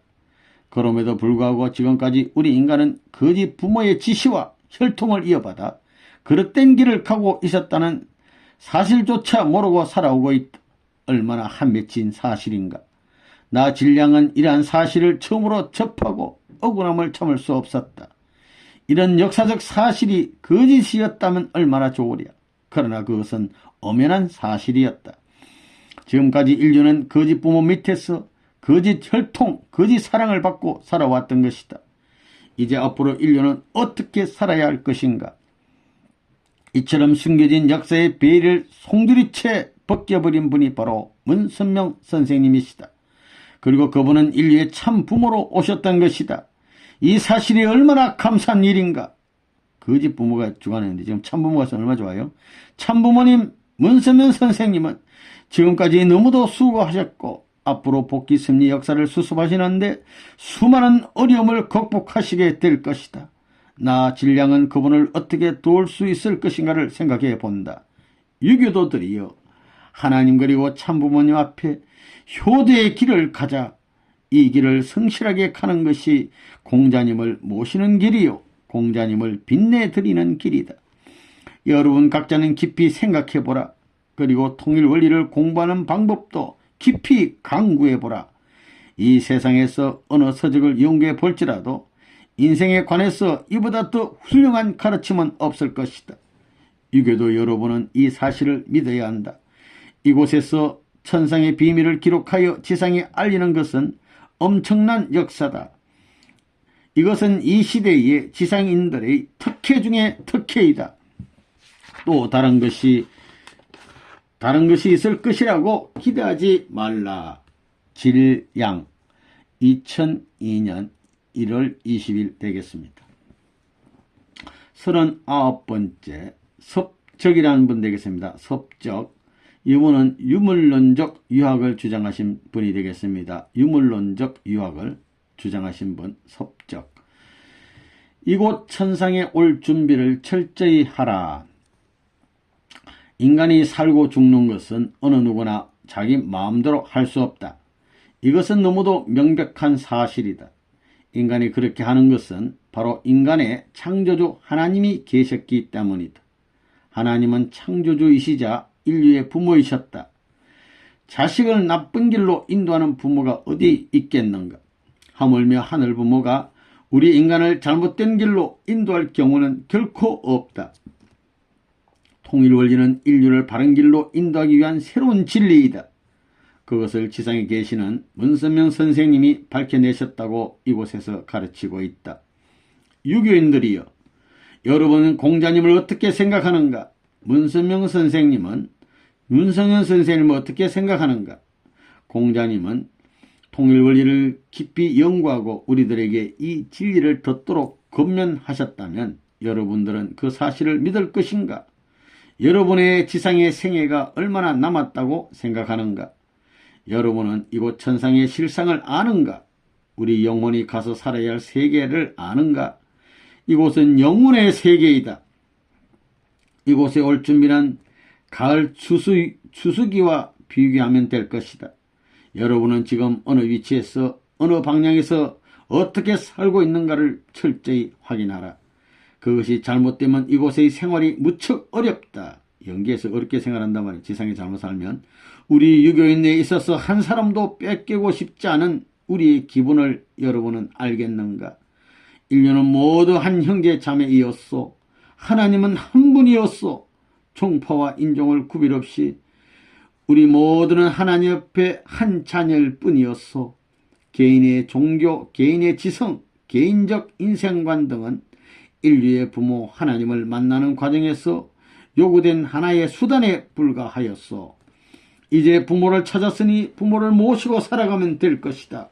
그럼에도 불구하고 지금까지 우리 인간은 거짓 부모의 지시와 혈통을 이어받아 그릇된 길을 가고 있었다는 사실조차 모르고 살아오고 있다. 얼마나 한맺힌 사실인가. 나 질량은 이러한 사실을 처음으로 접하고 억울함을 참을 수 없었다. 이런 역사적 사실이 거짓이었다면 얼마나 좋으랴. 그러나 그것은 엄연한 사실이었다. 지금까지 인류는 거짓 부모 밑에서 거짓 혈통, 거짓 사랑을 받고 살아왔던 것이다. 이제 앞으로 인류는 어떻게 살아야 할 것인가. 이처럼 숨겨진 역사의 베일을 송두리째 벗겨버린 분이 바로 문선명 선생님이시다. 그리고 그분은 인류의 참 부모로 오셨던 것이다. 이 사실이 얼마나 감사한 일인가. 거짓 부모가 주관했는데 지금 참부모가 얼마나 좋아요. 참부모님 문선명 선생님은 지금까지 너무도 수고하셨고 앞으로 복귀 승리 역사를 수습하시는데 수많은 어려움을 극복하시게 될 것이다. 나 질량은 그분을 어떻게 도울 수 있을 것인가를 생각해 본다. 유교도들이여, 하나님 그리고 참부모님 앞에 효도의 길을 가자. 이 길을 성실하게 가는 것이 공자님을 모시는 길이요, 공자님을 빛내드리는 길이다. 여러분 각자는 깊이 생각해보라. 그리고 통일 원리를 공부하는 방법도 깊이 강구해보라. 이 세상에서 어느 서적을 연구해 볼지라도 인생에 관해서 이보다 더 훌륭한 가르침은 없을 것이다. 유교도 여러분은 이 사실을 믿어야 한다. 이곳에서 천상의 비밀을 기록하여 지상에 알리는 것은 엄청난 역사다. 이것은 이 시대의 지상인들의 특혜 중에 특혜이다. 또 다른 것이 있을 것이라고 기대하지 말라. 질양 2002년 1월 20일 되겠습니다. 39번째 섭적이라는 분 되겠습니다. 섭적. 이분은 유물론적 유학을 주장하신 분이 되겠습니다. 유물론적 유학을 주장하신 분 섭적. 이곳 천상에 올 준비를 철저히 하라. 인간이 살고 죽는 것은 어느 누구나 자기 마음대로 할 수 없다. 이것은 너무도 명백한 사실이다. 인간이 그렇게 하는 것은 바로 인간의 창조주 하나님이 계셨기 때문이다. 하나님은 창조주이시자 인류의 부모이셨다. 자식을 나쁜 길로 인도하는 부모가 어디 있겠는가. 하물며 하늘 부모가 우리 인간을 잘못된 길로 인도할 경우는 결코 없다. 통일원리는 인류를 바른 길로 인도하기 위한 새로운 진리이다. 그것을 지상에 계시는 문선명 선생님이 밝혀내셨다고 이곳에서 가르치고 있다. 유교인들이여, 여러분은 공자님을 어떻게 생각하는가? 문선명 선생님은 윤성현 선생님은 어떻게 생각하는가? 공자님은 통일 원리를 깊이 연구하고 우리들에게 이 진리를 듣도록 권면하셨다면 여러분들은 그 사실을 믿을 것인가? 여러분의 지상의 생애가 얼마나 남았다고 생각하는가? 여러분은 이곳 천상의 실상을 아는가? 우리 영혼이 가서 살아야 할 세계를 아는가? 이곳은 영혼의 세계이다. 이곳에 올 준비는 가을 추수기와 비교하면 될 것이다. 여러분은 지금 어느 위치에서 어느 방향에서 어떻게 살고 있는가를 철저히 확인하라. 그것이 잘못되면 이곳의 생활이 무척 어렵다. 연기에서 어렵게 생활한단 말이야. 지상에 잘못 살면. 우리 유교인에 있어서 한 사람도 뺏기고 싶지 않은 우리의 기분을 여러분은 알겠는가? 인류는 모두 한 형제 자매이었소. 하나님은 한 분이었소. 종파와 인종을 구별 없이 우리 모두는 하나님 옆에 한 자녀일 뿐이었소. 개인의 종교, 개인의 지성, 개인적 인생관 등은 인류의 부모 하나님을 만나는 과정에서 요구된 하나의 수단에 불과하였소. 이제 부모를 찾았으니 부모를 모시고 살아가면 될 것이다.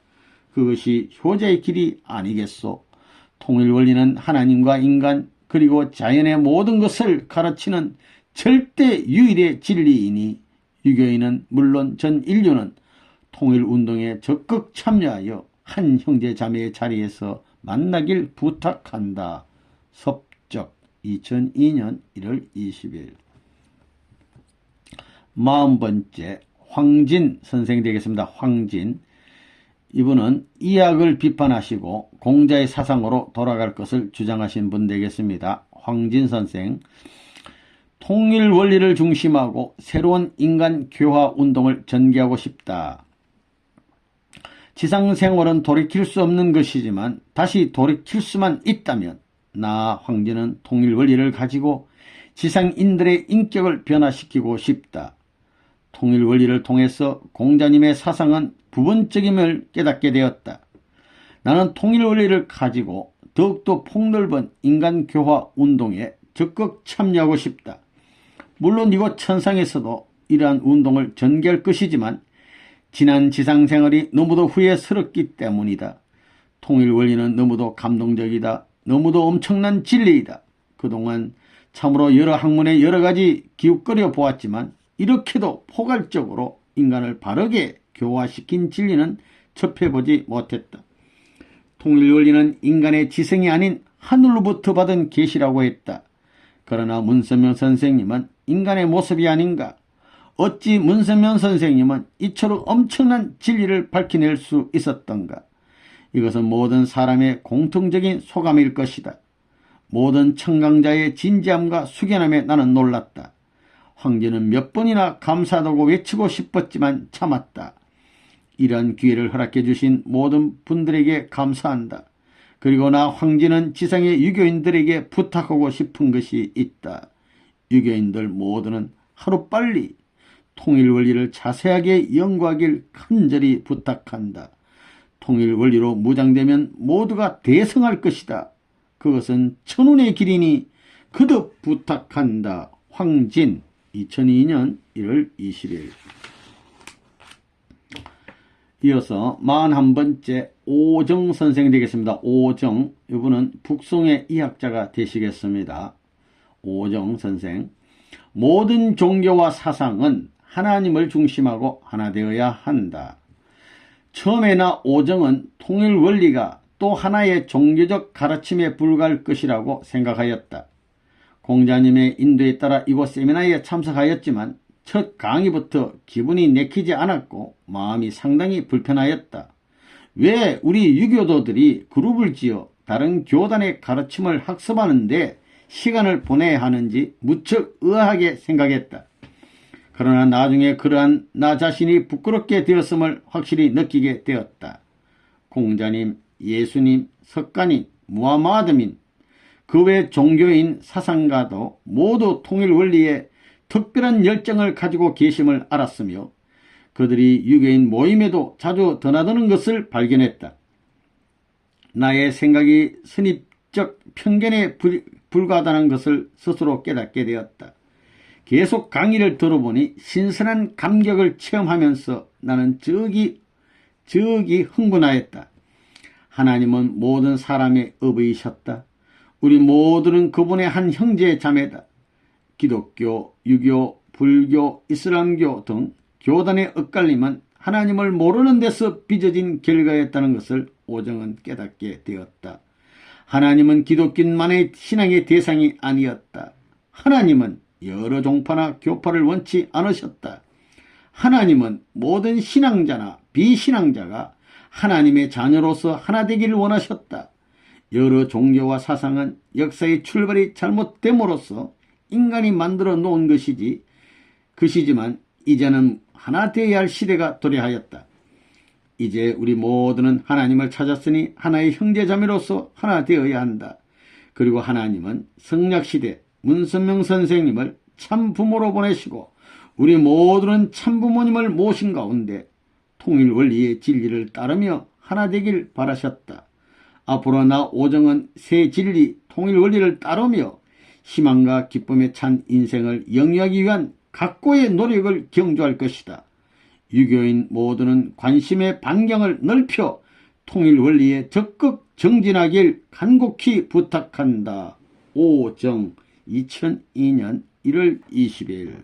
그것이 효자의 길이 아니겠소. 통일원리는 하나님과 인간 그리고 자연의 모든 것을 가르치는 절대 유일의 진리이니 유교인은 물론 전 인류는 통일운동에 적극 참여하여 한 형제 자매의 자리에서 만나길 부탁한다. 섭적 2002년 1월 20일 40번째 황진 선생 되겠습니다. 황진. 이분은 이학을 비판하시고 공자의 사상으로 돌아갈 것을 주장하신 분 되겠습니다. 황진 선생. 통일 원리를 중심하고 새로운 인간 교화 운동을 전개하고 싶다. 지상생활은 돌이킬 수 없는 것이지만 다시 돌이킬 수만 있다면 나 황진은 통일 원리를 가지고 지상인들의 인격을 변화시키고 싶다. 통일 원리를 통해서 공자님의 사상은 부분적임을 깨닫게 되었다. 나는 통일 원리를 가지고 더욱더 폭넓은 인간 교화 운동에 적극 참여하고 싶다. 물론 이곳 천상에서도 이러한 운동을 전개할 것이지만 지난 지상생활이 너무도 후회스럽기 때문이다. 통일 원리는 너무도 감동적이다. 너무도 엄청난 진리이다. 그동안 참으로 여러 학문에 여러 가지 기웃거려 보았지만 이렇게도 포괄적으로 인간을 바르게 교화시킨 진리는 접해보지 못했다. 통일 원리는 인간의 지성이 아닌 하늘로부터 받은 계시라고 했다. 그러나 문선명 선생님은 인간의 모습이 아닌가? 어찌 문선명 선생님은 이처럼 엄청난 진리를 밝혀낼 수 있었던가? 이것은 모든 사람의 공통적인 소감일 것이다. 모든 청강자의 진지함과 숙연함에 나는 놀랐다. 황제는 몇 번이나 감사하다고 외치고 싶었지만 참았다. 이러한 기회를 허락해 주신 모든 분들에게 감사한다. 그리고 나 황제는 지상의 유교인들에게 부탁하고 싶은 것이 있다. 유교인들 모두는 하루빨리 통일 원리를 자세하게 연구하길 간절히 부탁한다. 통일 원리로 무장되면 모두가 대성할 것이다. 그것은 천운의 길이니 거듭 부탁한다. 황진 2002년 1월 20일. 이어서 41번째 오정 선생 되겠습니다. 오정. 이분은 북송의 이학자가 되시겠습니다. 오정 선생. 모든 종교와 사상은 하나님을 중심하고 하나 되어야 한다. 처음에나 오정은 통일 원리가 또 하나의 종교적 가르침에 불과할 것이라고 생각하였다. 공자님의 인도에 따라 이곳 세미나에 참석하였지만 첫 강의부터 기분이 내키지 않았고 마음이 상당히 불편하였다. 왜 우리 유교도들이 그룹을 지어 다른 교단의 가르침을 학습하는데 시간을 보내야 하는지 무척 의아하게 생각했다. 그러나 나중에 그러한 나 자신이 부끄럽게 되었음을 확실히 느끼게 되었다. 공자님, 예수님, 석가님, 무하마드민, 그 외 종교인 사상가도 모두 통일 원리에 특별한 열정을 가지고 계심을 알았으며 그들이 유교인 모임에도 자주 드나드는 것을 발견했다. 나의 생각이 선입적 편견에 불과하다는 것을 스스로 깨닫게 되었다. 계속 강의를 들어보니 신선한 감격을 체험하면서 나는 저기 흥분하였다. 하나님은 모든 사람의 어버이셨다. 우리 모두는 그분의 한 형제 자매다. 기독교, 유교, 불교, 이슬람교 등 교단의 엇갈림은 하나님을 모르는 데서 빚어진 결과였다는 것을 오정은 깨닫게 되었다. 하나님은 기독교만의 신앙의 대상이 아니었다. 하나님은 여러 종파나 교파를 원치 않으셨다. 하나님은 모든 신앙자나 비신앙자가 하나님의 자녀로서 하나 되기를 원하셨다. 여러 종교와 사상은 역사의 출발이 잘못됨으로써 인간이 만들어 놓은 것이지만 이제는 하나 되어야 할 시대가 도래하였다. 이제 우리 모두는 하나님을 찾았으니 하나의 형제자매로서 하나 되어야 한다. 그리고 하나님은 성약시대 문선명 선생님을 참부모로 보내시고 우리 모두는 참부모님을 모신 가운데 통일원리의 진리를 따르며 하나 되길 바라셨다. 앞으로 나 오정은 새 진리 통일원리를 따르며 희망과 기쁨에 찬 인생을 영위하기 위한 각고의 노력을 경주할 것이다. 유교인 모두는 관심의 반경을 넓혀 통일원리에 적극 정진하길 간곡히 부탁한다. 오정 2002년 1월 20일